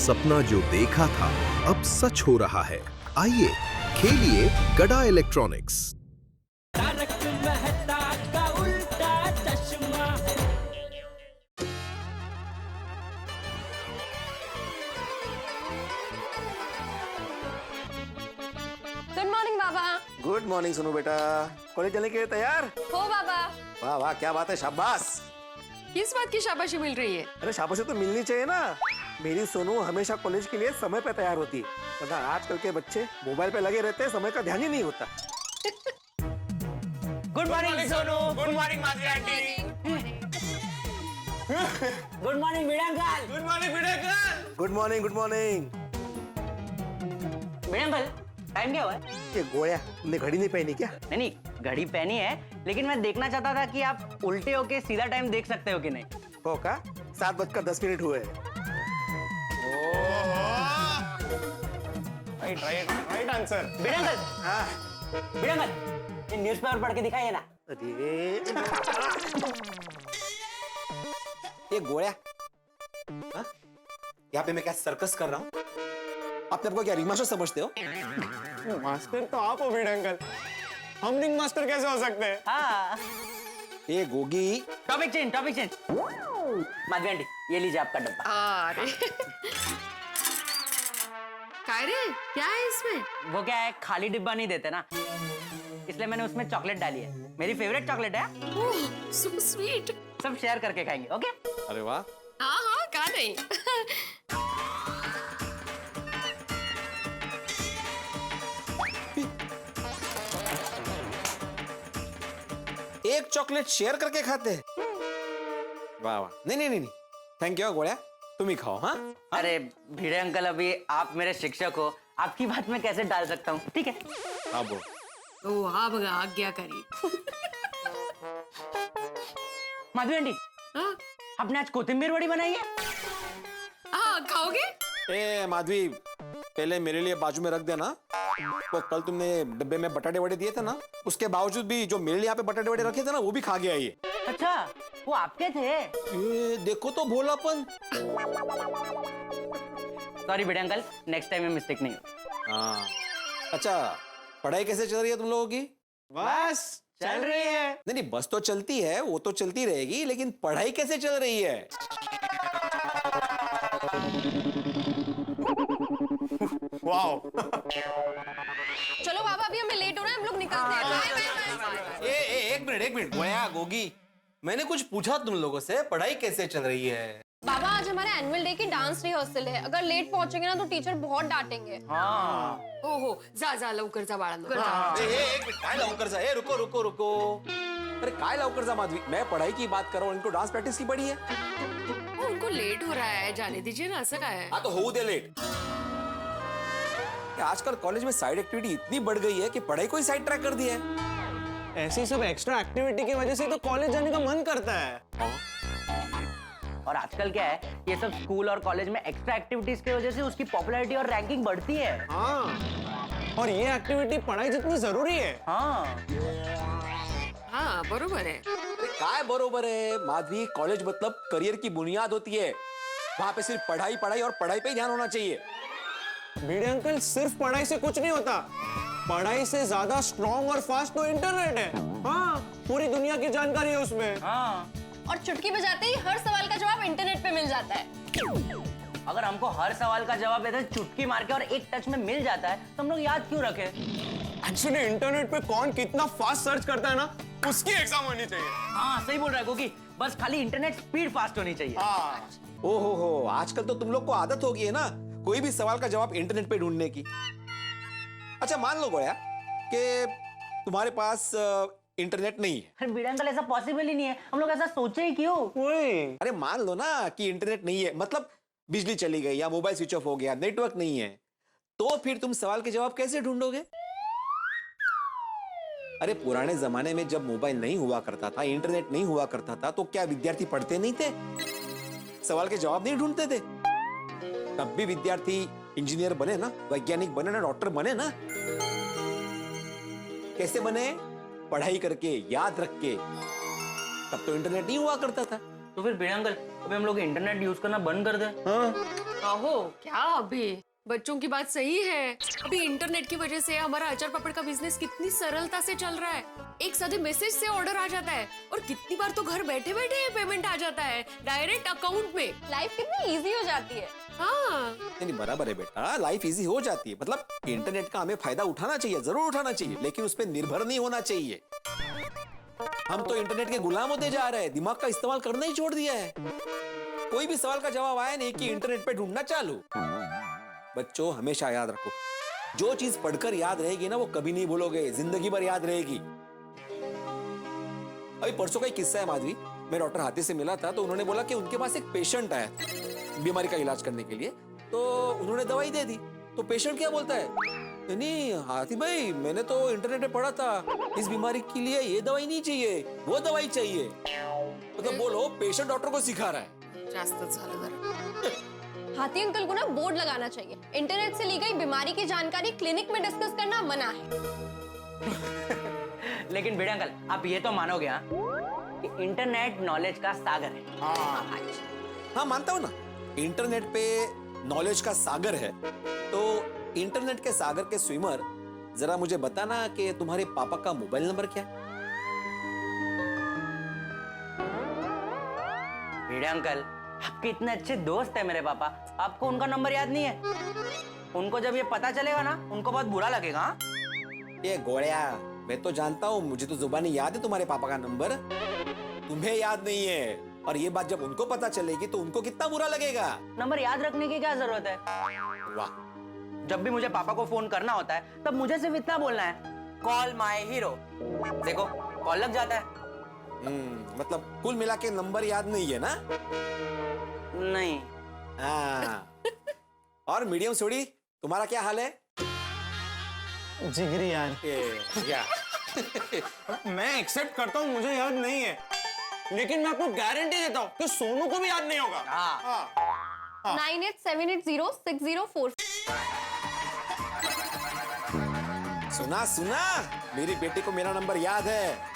सपना जो देखा था अब सच हो रहा है। आइए खेलिए गड़ा इलेक्ट्रॉनिक्स। तारक मेहता का उल्टा चश्मा। गुड मॉर्निंग बाबा। गुड मॉर्निंग सोनू बेटा, कॉलेज जाने के लिए तैयार? हो बाबा। वाह वाह, क्या बात है, शाबाश। किस बात की शाबाशी मिल रही है? अरे शाबाशी तो मिलनी चाहिए ना। मेरी सोनू हमेशा कॉलेज के लिए समय पे तैयार होती है, वरना आजकल के बच्चे मोबाइल पे लगे रहते हैं, समय का ध्यान ही नहीं होता। Good morning Sonu. Good morning Madhavi aunty. Good morning मीरांकल। गुड मॉर्निंग मीरांकल। Good morning, good morning. मीरांकल, टाइम क्या हुआ है? ये गोया, तुमने घड़ी नहीं पहनी क्या? नहीं नहीं, घड़ी पहनी है, लेकिन मैं देखना चाहता था कि आप उल्टे होके सीधा टाइम देख सकते हो कि नहीं। हो का? 7:10 हुए हैं। Right answer. मीरांकल, हाँ। मीरांकल, ये न्यूज़पेपर पढ़ के दिखाइए ना। अरे ये गोया, हाँ? यहाँ पे मैं क्या सर्कस कर रहा हूँ? आपने आपको क्या रिंग मास्टर समझते हो? मास्टर तो आप हो वीड अंकल, हम रिंग मास्टर कैसे हो सकते हैं? हाँ। ये Gogi. Topic change. Madhavi aunty, ये लीजिए आपका डब्बा। अरे काय रे, क्या है इसमें? वो क्या है, खाली डिब्बा नहीं देते ना, इसलिए मैंने उसमें चॉकलेट डाली है। मेरी फेवरेट चॉकलेट है। ओह सो स्वीट। सब शेयर करके खाएंगे, ओके? अरे वाह। हाँ हाँ, का नहीं। एक चॉकलेट शेयर करके खाते हैं? वाह वाह, नहीं, थैंक यू गोया, तुम ही खाओ। हाँ अरे भिड़े अंकल, अभी आप मेरे शिक्षक हो, आपकी बात में कैसे डाल सकता हूँ, ठीक है? हाँ बोल। ओ हाँ बगा, आज्ञा करी। माधवी आंटी, हाँ आपने आज कोथिंबीर वड़ी बनाई है? हाँ, खाओगे? ए माधवी, पहले मेरे लिए बाजू में रख देना। वो कल तुमने डब्बे में बटाटे वड़े दिए थे ना, उसके बावजूद भी जो मेरे लिए यहाँ पे बटाटे वड़े रखे थे ना, वो भी खा गया ये। अच्छा, वो आपके थे? ये देखो तो भोलापन। सॉरी भिड़े अंकल, नेक्स्ट टाइम में मिस्टेक नहीं हो। हाँ, अच्छा, पढ़ाई कैसे चल रही है तुम लोगों की? बस चल रही है। नहीं, बस तो चलती है, वो तो चलती रहेगी, लेकिन पढ़ाई कैसे चल रही है? वाओ। चलो बाबा, अभी हमें लेट हो रहा है, हम लोग निकलते हैं। Bye, bye, bye, bye. एक मिनट, गोया गोगी, मैंने कुछ पूछा तुम लोगों से, पढ़ाई कैसे चल रही है? बाबा, आज हमारे एनुअल डे की डांस रिहर्सल है, अगर लेट पहुंचेंगे ना तो टीचर बहुत डांटेंगे। हाँ। ओहो, जा लवकर जा बाळांनो। एक मिनिट, काय लवकर जा, रुको। अरे काय लवकर जा माधवी, मैं पढ़ाई की बात कर रहा हूँ, इनको डांस प्रैक्टिस की पड़ी है। उनको लेट हो रहा है, जाने दीजिए ना, असं काय है? हाँ तो हो दे लेट। आजकल कॉलेज में साइड एक्टिविटी इतनी बढ़ गई है कि पढ़ाई को ही साइड ट्रैक कर दिया है। ऐसी सब एक्स्ट्रा एक्टिविटी की वजह से तो कॉलेज जाने का मन करता है। और आजकल क्या है, ये सब स्कूल और कॉलेज में एक्स्ट्रा एक्टिविटीज की वजह से उसकी पॉपुलैरिटी और रैंकिंग बढ़ती है। हाँ, और ये एक्टिविटी पढ़ाई जितनी जरूरी है। हाँ हाँ, बरोबर है। अरे काय बरोबर है माधवी, कॉलेज मतलब करियर की बुनियाद होती है, वहां पे सिर्फ पढ़ाई और पढ़ाई पे ही ध्यान होना चाहिए। भिड़े अंकल, सिर्फ पढ़ाई से कुछ नहीं होता, पढ़ाई से ज्यादा स्ट्रॉन्ग और फास्ट तो इंटरनेट है। हाँ, पूरी दुनिया की जानकारी है उसमें। हाँ, और चुटकी बजाते ही हर सवाल का जवाब इंटरनेट पे मिल जाता है। अगर हमको हर सवाल का जवाब ऐसे चुटकी मार के और एक टच में मिल जाता है तो हम लोग याद क्यों रखें? एक्चुअली इंटरनेट पे कौन कितना फास्ट सर्च करता है ना, उसकी एग्जाम होनी चाहिए। हाँ सही बोल रहा है गोगी, बस खाली इंटरनेट स्पीड फास्ट होनी चाहिए। हाँ। ओहो, आजकल तो तुम लोग को आदत हो गई है ना कोई भी सवाल का जवाब इंटरनेट पे ढूंढने की। अच्छा मान लो गोया कि तुम्हारे पास इंटरनेट नहीं है। अरे भिड़े अंकल, ऐसा पॉसिबल ही नहीं है, हम लोग ऐसा सोचे ही क्यों? अरे मान लो ना कि इंटरनेट नहीं है, मतलब बिजली चली गई या मोबाइल स्विच ऑफ हो गया, नेटवर्क नहीं है, तो फिर तुम सवाल के जवाब कैसे ढूंढोगे? अरे पुराने जमाने में जब मोबाइल नहीं हुआ करता था, इंटरनेट नहीं हुआ करता था, तो क्या विद्यार्थी पढ़ते नहीं थे, सवाल के जवाब नहीं ढूंढते थे? तब भी विद्यार्थी इंजीनियर बने ना, वैज्ञानिक बने ना, डॉक्टर बने ना। कैसे बने? पढ़ाई करके, याद रख के। तब तो इंटरनेट नहीं हुआ करता था। तो फिर भिड़े अंकल, अभी हम लोग इंटरनेट यूज करना बंद कर दें? हाँ अहो क्या अभी बच्चों की बात सही है। अभी इंटरनेट की वजह से हमारा अचार पापड़ का बिजनेस कितनी सरलता से चल रहा है। एक सादे मैसेज से ऑर्डर आ जाता है और कितनी बार तो घर बैठे बैठे पेमेंट आ जाता है डायरेक्ट अकाउंट में। लाइफ कितनी इजी हो जाती है। हाँ नहीं बराबर है बेटा, लाइफ इजी हो जाती है। मतलब इंटरनेट का हमें फायदा उठाना चाहिए, जरूर उठाना चाहिए, लेकिन उस पर निर्भर नहीं होना चाहिए। हम तो इंटरनेट के गुलाम होते जा रहे हैं, दिमाग का इस्तेमाल करना ही छोड़ दिया है। कोई भी सवाल का जवाब आया नहीं कि इंटरनेट पे ढूंढना चालू। बच्चों हमेशा याद रखो, जो चीज पढ़कर याद रहेगी ना वो कभी नहीं भूलोगे, जिंदगी भर याद रहेगी। अभी परसों का एक किस्सा है माधवी, मैं डॉक्टर हाथी से मिला था तो उन्होंने बोला कि उनके पास एक पेशेंट आया था बीमारी का इलाज करने के लिए, तो उन्होंने दवाई दे दी। तो पेशेंट क्या बोलता है, नहीं हाथी भाई मैंने तो इंटरनेट पे पढ़ा था इस बीमारी के लिए ये दवाई नहीं चाहिए, वो दवाई चाहिए। मतलब बोलो पेशेंट डॉक्टर को सिखा रहा है। हाथी अंकल को ना बोर्ड लगाना चाहिए, इंटरनेट से ली गई बीमारी की जानकारी क्लिनिक में डिस्कस करना मना है। लेकिन भिड़े अंकल आप ये तो मानोगे हाँ कि इंटरनेट नॉलेज का सागर है। हाँ मानता हूँ ना, इंटरनेट पे नॉलेज का सागर है। तो इंटरनेट के सागर के स्विमर जरा मुझे बताना कि तुम्हारे पापा का मोबाइल नंबर क्या है? भिड़े अंकल आपके इतने अच्छे दोस्त है मेरे पापा, आपको उनका नंबर याद नहीं है? उनको जब ये पता चलेगा ना उनको बहुत बुरा लगेगा। हाँ? ये गोड़िया, मैं तो जानता हूँ, मुझे तो जुबानी याद है तुम्हारे पापा का नंबर, तुम्हें याद नहीं है। और ये बात जब उनको पता चलेगी तो उनको कितना बुरा लगेगा। नंबर याद रखने की क्या जरूरत है? वाह, जब भी मुझे पापा को फोन करना होता है तब मुझे सिर्फ इतना बोलना है, कॉल माय हीरो। देखो कॉल लग जाता है। मतलब कुल मिला के नंबर याद नहीं है ना? नहीं। हाँ। और मीडियम सोडी तुम्हारा क्या हाल है? जिगरी यार, क्या? मैं एक्सेप्ट करता हूँ मुझे याद नहीं है, लेकिन मैं आपको गारंटी देता हूँ कि सोनू को भी याद नहीं होगा। हाँ। 98780604। सुना सुना, मेरी बेटी को मेरा नंबर याद है।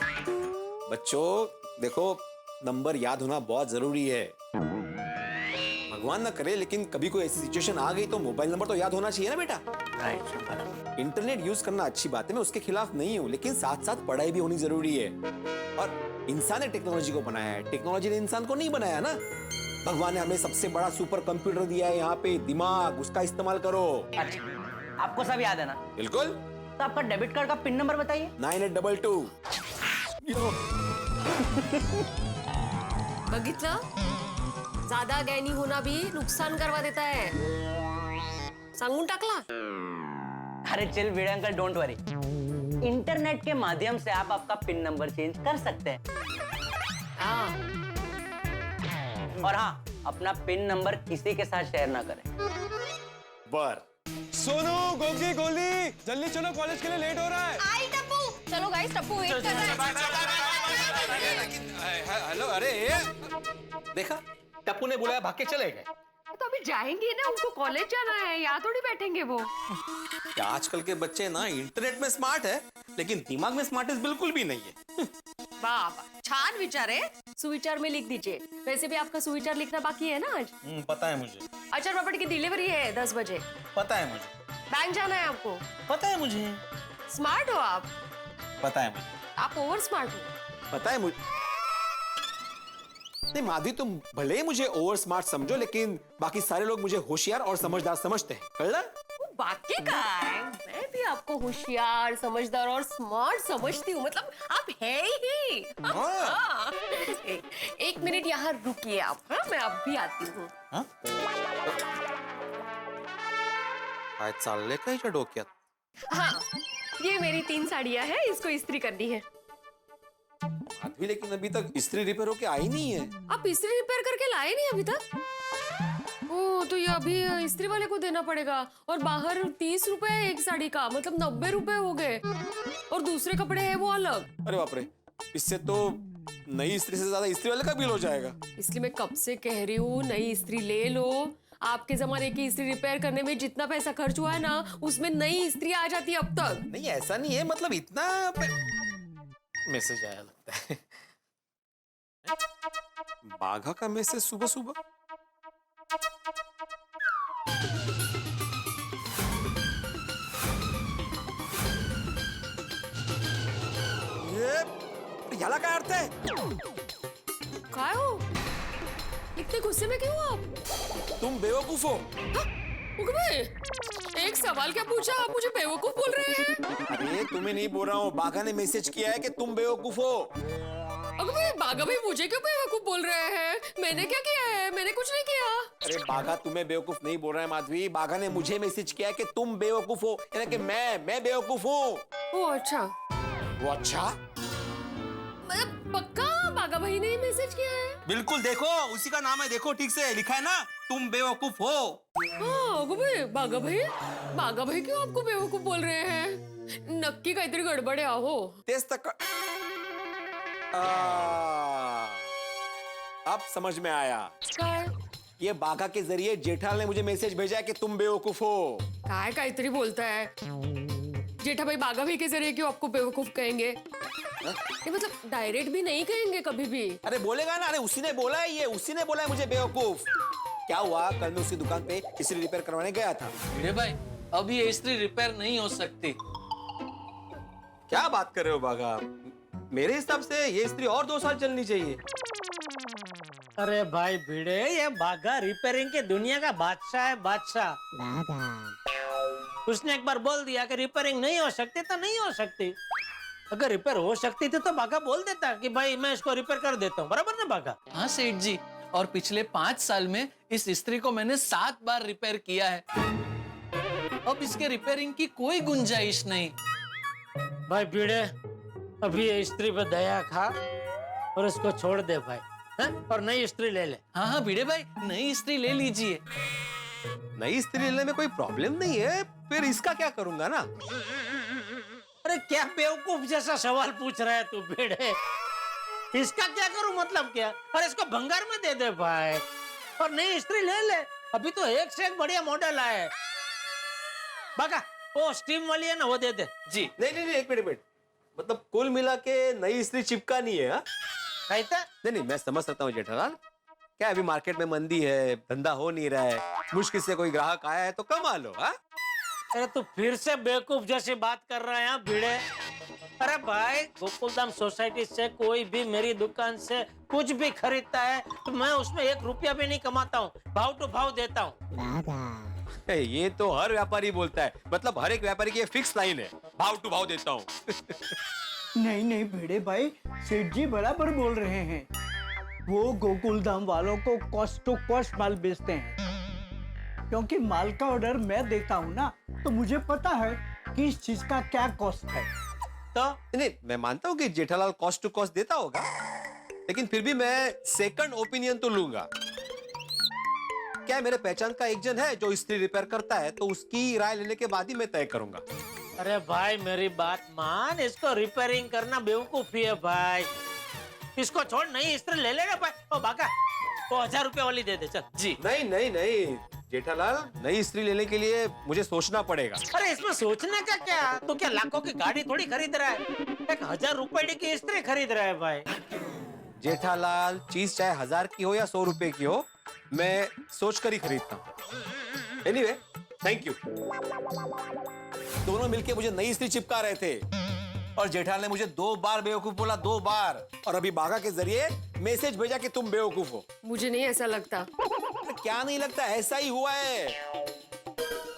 बच्चों देखो, नंबर याद होना बहुत जरूरी है। भगवान ना करे लेकिन कभी कोई ऐसी सिचुएशन आ गई तो मोबाइल नंबर तो याद होना चाहिए ना बेटा। इंटरनेट यूज करना अच्छी बात है, मैं उसके खिलाफ नहीं हूँ, लेकिन साथ साथ पढ़ाई भी होनी जरूरी है। और इंसान ने टेक्नोलॉजी को बनाया है, टेक्नोलॉजी ने इंसान को नहीं बनाया ना। भगवान ने हमें सबसे बड़ा सुपर कंप्यूटर दिया है यहाँ पे, दिमाग, उसका इस्तेमाल करो। अच्छा आपको सब याद है ना? बिल्कुल। तो आपका डेबिट कार्ड का पिन नंबर बताइए। 9822। बघितलं, ज्यादा ज्ञानी होना भी नुकसान करवा देता है, सांगून टाकला। अरे chill Bhide uncle, don't worry, internet के माध्यम से आप आपका पिन नंबर चेंज कर सकते हैं। और हाँ, अपना पिन नंबर किसी के साथ शेयर ना करें। बर। सोनू, गोगी, गोली, जल्दी चलो, कॉलेज के लिए लेट हो रहा है। आई टप्पू, चलो गाइस, टप्पू वेट कर रहा है। हेलो, अरे देखा, टप्पू ने बुलाया, भाग के चले गए। तो अभी जाएंगे ना, उनको कॉलेज जाना है, यहाँ थोड़ी बैठेंगे वो। आजकल के बच्चे ना इंटरनेट में स्मार्ट है, लेकिन दिमाग में स्मार्टनेस बिल्कुल भी नहीं है। बाबा, छान विचार है, सुविचार में लिख दीजिए। वैसे भी आपका सुविचार लिखना बाकी है ना आज? पता है मुझे। अचार पापड़ की डिलीवरी है 10 बजे। पता है मुझे। बैंक जाना है आपको। पता है मुझे। स्मार्ट हो आप। पता है मुझे। आप ओवर स्मार्ट हो। पता है मुझे। नहीं माधवी, तुम भले ही मुझे ओवर स्मार्ट समझो, लेकिन बाकी सारे लोग मुझे होशियार और समझदार समझते हैं, कळलं? बाकी का है, मैं भी आपको होशियार, समझदार और स्मार्ट समझती हूँ। मतलब आप है ही। हाँ। एक मिनट यहाँ रुकिए आप। हाँ, मैं अब भी आती हूँ। काय चाललंय का हिच्या डोक्यात? हाँ, ये मेरी 3 साड़ियाँ हैं, इसको इस्त्री करनी है। माधवी, लेकिन अभी तक इस्त्री रिपेयर होके आई नहीं है। आप इस्त्री रिपेयर करके लाए नहीं अभी तक? ओ, तो ये अभी इस्त्री वाले को देना पड़ेगा। और बाहर 30 रुपए एक साड़ी का, मतलब 90 रुपए हो गए। और दूसरे कपड़े हैं वो अलग। अरे बाप रे, इससे तो नई इस्त्री से ज्यादा इस्त्री वाले का बिल हो जाएगा। इसलिए मैं कब से कह रही हूँ नई इस्त्री ले लो। आपके जमाने की इस्त्री रिपेयर करने में जितना पैसा खर्च हुआ है ना, उसमें नई इस्त्री आ जाती है अब तक। नहीं ऐसा नहीं है, मतलब इतना मैसेज आया लगता है। बाघा का मैसेज सुबह सुबह। ह्याला काय अर्थ आहे? काय हो इतने गुस्से में क्यों आप? तुम बेवकूफ हो. उगमे, एक सवाल क्या पूछा, आप मुझे बेवकूफ बोल रहे हैं? अरे तुम्हें नहीं बोल रहा हूँ, बाघा ने मैसेज किया है कि तुम बेवकूफ हो. अगमे, बागा भाई मुझे क्यों बेवकूफ बोल रहे हैं? मैंने क्या किया है? मैंने कुछ नहीं किया. अरे बाघा तुम्हें बेवकूफ नहीं बोल रहा है माधवी, बाघा ने मुझे मैसेज किया है कि तुम बेवकूफ हो, यानी कि मैं बेवकूफ हूँ. ओ अच्छा, वो अच्छा? मतलब पक्का बागा भाई ने ही मैसेज किया है? बिल्कुल, देखो उसी का नाम है, देखो ठीक से लिखा है ना, तुम बेवकूफ हो. हाँ अगमे, बागा भाई क्यों आपको बेवकूफ बोल रहे हैं? नक्की काहीतरी गडबड आहे हो. तेज तक अब समझ में आया. काय ये बाघा के जरिए जेठालाल ने मुझे मैसेज भेजा है कि तुम बेवकूफ हो. काय काहीतरी बोलता है. जेठा भाई बागा भाई के जरिए क्यों आपको बेवकूफ कहेंगे? ये मतलब डायरेक्ट भी नहीं कहेंगे कभी भी. अरे बोलेगा ना, अरे उसी ने बोला है, ये उसी ने बोला है मुझे बेवकूफ. क्या हुआ, कल मैं उसकी दुकान पे इस्त्री रिपेयर करवाने गया था. भिड़े भाई, अब ये इस्त्री रिपेयर नहीं हो सकती. क्या बात कर रहे हो बाघा? मेरे हिसाब से ये इस्त्री और 2 साल चलनी चाहिए. अरे भाई भिड़े, ये बाघा रिपेयरिंग की दुनिया का बादशाह है, बादशाह. उसने एक बार बोल दिया कि रिपेयरिंग नहीं हो सकती तो नहीं हो सकती. अगर रिपेयर हो सकती थी तो बाघा बोल देता कि भाई मैं इसको रिपेयर कर देता हूँ, बराबर ना बाघा? हाँ सेठ जी, और पिछले 5 साल में इस इस्त्री को मैंने 7 बार रिपेयर किया है. अब इसके रिपेयरिंग की कोई गुंजाइश नहीं. भाई भिड़े, अभी ये इस्त्री पे दया खा और इसको छोड़ दे भाई, है? और नई इस्त्री ले ले. हाँ हाँ भिड़े भाई, नई इस्त्री ले लीजिए. नई इस्त्री लेने में कोई प्रॉब्लम नहीं है, फिर इसका क्या करूंगा ना? अरे क्या बेवकूफ जैसा सवाल पूछ रहा है तू भिड़े? इसका क्या करूं मतलब क्या? अरे इसको भंगार में दे दे भाई और नई इस्त्री ले ले. अभी तो एक से एक बढ़िया मॉडल आए. बाका वो स्टीम वाली है ना, वो दे दे. जी. नहीं, एक मिनट. मतलब कुल मिला के नई इस्त्री चिपकानी है. हाँ? कहता नहीं, मैं समझ सकता हूँ जेठालाल. क्या अभी मार्केट में मंदी है, धंधा हो नहीं रहा है, मुश्किल से कोई ग्राहक आया है तो कमा लो. हाँ? अरे तू फिर से बेवकूफ जैसी बात कर रहा है यहाँ भिड़े. अरे भाई, गोकुलधाम सोसाइटी से कोई भी मेरी दुकान से कुछ भी खरीदता है तो मैं उसमें 1 रुपया भी नहीं कमाता हूँ, भाव टू भाव देता हूँ. ये तो हर व्यापारी बोलता है, मतलब हर एक व्यापारी की ये फिक्स लाइन है, भाव टू भाव देता हूँ. नहीं भिड़े भाई, सेठ जी बराबर बोल रहे हैं. वो गोकुलधाम वालों को कॉस्ट टू कॉस्ट माल बेचते हैं, क्योंकि माल का ऑर्डर मैं देता हूँ ना, तो मुझे पता है कि इस चीज का क्या कॉस्ट है. तो नहीं, मैं मानता हूँ कि जेठालाल कॉस्ट टू कॉस्ट देता होगा, लेकिन फिर भी मैं सेकंड ओपिनियन तो लूंगा. क्या मेरे पहचान का एक जन है जो इस्त्री रिपेयर करता है, तो उसकी राय लेने के बाद ही मैं तय करूंगा. अरे भाई मेरी बात मान, इसको रिपेयरिंग करना बेवकूफी है भाई. इसको छोड़, नई इस्त्री ले लेना भाई. ओ बाका, वो 1000 रुपए वाली दे दे चल. जी. नहीं जेठालाल, नई इस्त्री लेने के लिए मुझे सोचना पड़ेगा. अरे इसमें सोचने का क्या? तू क्या लाखों की गाड़ी थोड़ी खरीद रहा है, 1000 रुपए की इस्त्री खरीद रहा है भाई. जेठालाल, चीज चाहे 1000 की हो या 100 रुपए की हो, मैं सोच कर ही खरीदता हूँ. Anyway, thank you. दोनों मिलके मुझे नई इस्त्री चिपका रहे थे और जेठालाल ने मुझे 2 बार बेवकूफ बोला, 2 बार. और अभी बाघा के जरिए मैसेज भेजा कि तुम बेवकूफ हो. मुझे नहीं ऐसा लगता. क्या नहीं लगता, ऐसा ही हुआ है.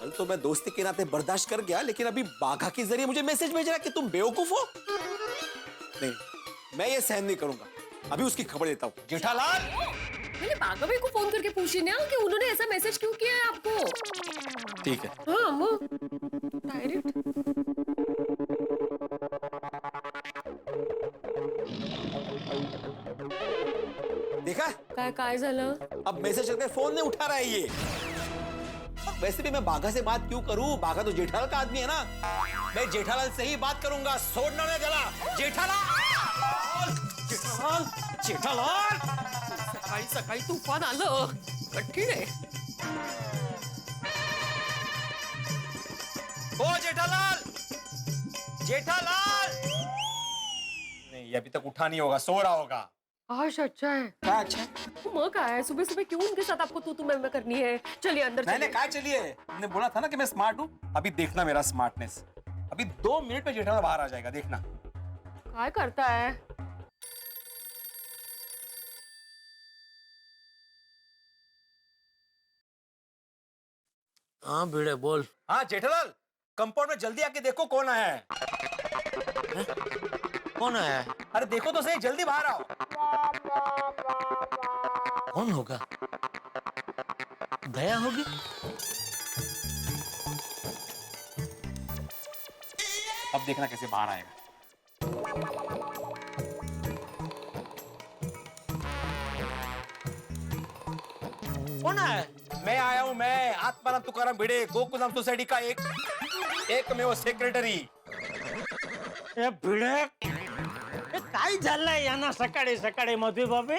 कल तो मैं दोस्ती के नाते बर्दाश्त कर गया, लेकिन अभी बाघा के जरिए मुझे मैसेज भेज रहा है कि तुम बेवकूफ हो. नहीं, मैं ये सहन नहीं करूंगा. अभी उसकी खबर देता हूँ. जेठालाल, मैंने बागा भाई को फोन करके पूछी ना कि उन्होंने ऐसा मैसेज क्यों किया है आपको. ठीक है. हाँ वो डायरेक्ट. देखा, काय झालं? अब मैसेज करके फोन नहीं उठा रहा है ये. अब वैसे भी मैं बाघा से बात क्यों करूं? बाघा तो जेठालाल का आदमी है ना. मैं जेठालाल से ही बात करूंगा. छोड़ना नहीं जला. जेठालाल, जेठालाल. सकाळी सकाळी तुफान आलं. कठीण आहे. ओ जेठालाल, नहीं, ये अभी तक उठा नहीं होगा, सो रहा होगा. आज अच्छा है. क्या अच्छा? मग काय, सुबह सुबह क्यों उनके साथ आपको तू मैं करनी है? चलिए अंदर नहीं, चलिए. काय चलिए. मैंने बोला था ना कि मैं स्मार्ट हूँ. अभी देखना मेरा स्मार्टनेस. अभी 2 मिनट में जेठालाल बाहर आ जाएगा, देखना. काय करता है? हाँ भिड़े बोल। हाँ जेठालाल, कंपाउंड में जल्दी आके देखो कौन आया है। कौन आया है? अरे देखो तो सही, जल्दी बाहर आओ। कौन होगा? दया होगी? अब देखना कैसे बाहर आएगा। कौन आया है? मैं आया हूँ, मैं आत्माराम तुकाराम भिड़े, गोकुलधाम सोसाइटी का एक में वो सेक्रेटरी। ए भिड़े, ये काय झालंय यांना सकाळी सकाळी मधु बाबे?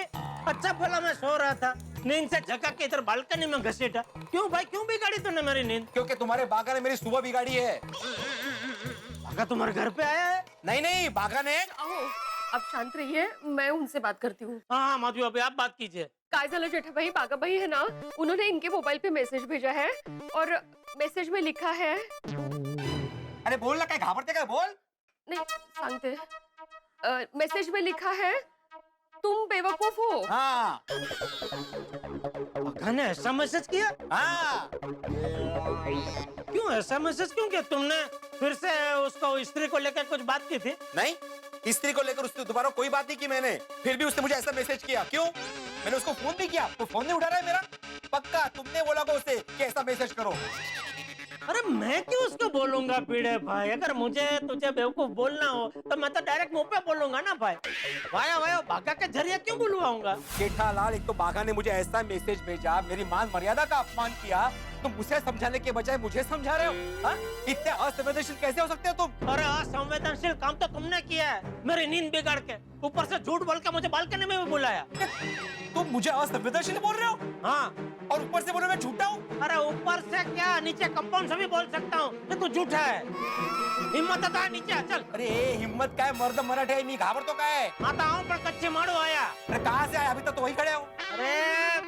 अच्छा भला मैं सो रहा था, नींद से झका के इधर बालकनी में घसीटा। क्यों भाई, क्यों बिगाड़ी तूने मेरी नींद? क्योंकि तुम्हारे बागा ने मेरी सुबह बिगाड़ी है। भागा तुम्हारे घर पे आया है? नहीं नहीं, बागा ने। अहो, आप शांत रहिए, मैं उनसे बात करती हूँ। हाँ मधु बाबे, आप बात कीजिए। काय झालं जेठाबाई, बागाबाई है ना, उन्होंने इनके मोबाइल पे मैसेज भेजा है और मैसेज में लिखा है। अरे बोल ना, क्या घाबरते क्या, बोल। नहीं सांगते, मैसेज में लिखा है तुम बेवकूफ हो। हाँ भागा ने ऐसा मैसेज किया? हाँ। क्यों ऐसा मैसेज क्यों किया? तुमने फिर से उसको स्त्री को लेकर कुछ बात की थी? नहीं, स्त्री को लेकर उससे दोबारा कोई बात नहीं की मैंने, फिर भी उसने मुझे ऐसा मैसेज किया। क्यों? मैंने उसको फोन भी किया, वो फोन नहीं उठा रहा है मेरा। पक्का तुमने बोला को उसे कि ऐसा मैसेज करो। अरे मैं क्यों उसको बोलूंगा पीड़े भाई? अगर मुझे तुझे बेवकूफ बोलना हो तो मैं तो डायरेक्ट मुंह पे बोलूंगा ना भाई। वाया वाया भागा के जरिए क्यों बुलवाऊंगा? जेठालाल, एक तो बागा ने मुझे ऐसा मैसेज भेजा, मेरी मान मर्यादा का अपमान किया, तुम उसे समझाने के बजाय मुझे समझा रहे हो। हाँ? इतने असंवेदनशील कैसे हो सकते हो तुम? अरे असंवेदनशील काम तो तुमने किया है, मेरी नींद बिगाड़ के, ऊपर से झूठ बोल के मुझे बालकनी में भी बुलाया। तुम मुझे असंवेदनशील बोल रहे हो? हाँ, और ऊपर से बोलो मैं झूठा हूँ? अरे ऊपर से क्या, नीचे कंपाउंड से भी बोल सकता हूँ कि तू झूठा है। हिम्मत आता है नीचे आ, चल। अरे हिम्मत का है, मर्द मराठे है, मी घाबर तो का है। आता हूँ पर कच्चे मारो आया। अरे कहाँ से आया? अभी तक तो वही खड़े हो। अरे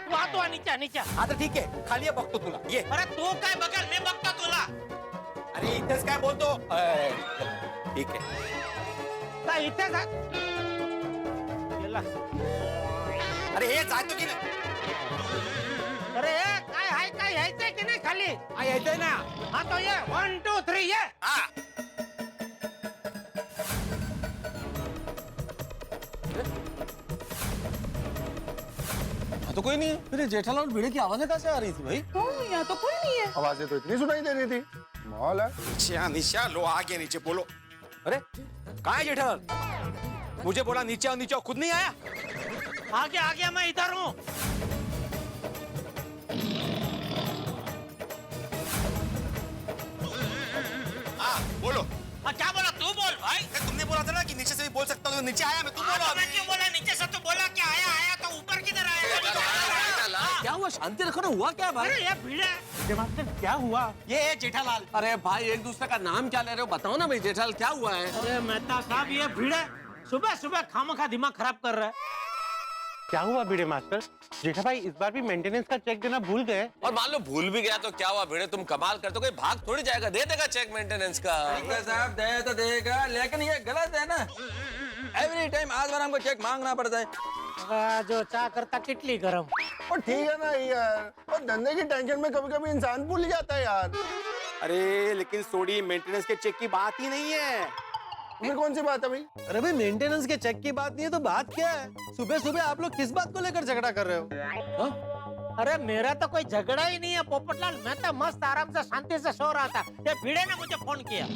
तू आ, तो आ नीचे नीचे। हाँ तो ठीक है, खाली है बघतो तुला ये। अरे तू काय बघेल, मी बघतो तुला। अरे इथेच काय बोलतो? ठीक है। काय इथे जा गेला? अरे हे जातो की नाही? अरे काय हाय, काय यायचंय की नाही खाली? हा यायचंय ना? हाँ तो ये 1 2 3 ये। हाँ। तो कोई नहीं है। फिर जेठालाल भिड़े की आवाजें कहाँ से आ रही थी भाई? यहाँ तो कोई नहीं है। आवाजें तो इतनी सुनाई दे रही थी, माहौल है। नीचे नीचे लो, आगे नीचे बोलो। अरे कहाँ है जेठालाल? मुझे बोला नीचे आओ, नीचे आओ, खुद नहीं आया। आगे आ गया, मैं इधर हूँ। हाँ बोलो। क्या बोला? तू बोल भाई। तुमने बोला था ना कि नीचे से भी बोल सकता हूँ, तो नीचे आया मैं। तुम बोलो। मैं क्यों बोला नीचे से? तू बोला क्या आया आया, तो ऊपर किधर आया? क्या हुआ? शांति रखो ना, हुआ क्या भाई? अरे ये भीड़ क्या हुआ? ये है जेठालाल। अरे भाई, एक दूसरे का नाम क्या ले रहे हो? बताओ ना भाई जेठालाल, क्या हुआ है? अरे मेहता साहब, ये भीड़ सुबह सुबह खामखा दिमाग खराब कर रहा है। क्या हुआ भिड़े मास्टर? जेठा भाई इस बार भी मेंटेनेंस का चेक देना भूल गए। और मान लो भूल भी गया तो क्या हुआ भिड़े, तुम कमाल करते हो, कोई भाग थोड़ी जाएगा, दे देगा चेक मेंटेनेंस का। साहब दे तो देगा, लेकिन ये गलत है ना। एवरी टाइम आज बार हमको चेक मांगना पड़ता है। जो चाह करता किटली गरम। और ठीक है ना यार, और धंधे की टेंशन में कभी कभी इंसान भूल जाता है यार। अरे लेकिन सोडी, मेंटेनेंस के चेक की बात ही नहीं है। फिर कौन सी बात है भाई? अरे भाई, मेंटेनेंस के चेक की बात नहीं है तो बात क्या है? सुबह सुबह आप लोग किस बात को लेकर झगड़ा कर रहे हो? अरे मेरा तो कोई झगड़ा ही नहीं है पोपटलाल, मैं तो मस्त आराम से शांति से सो रहा था। ये भीड़े ने मुझे फोन किया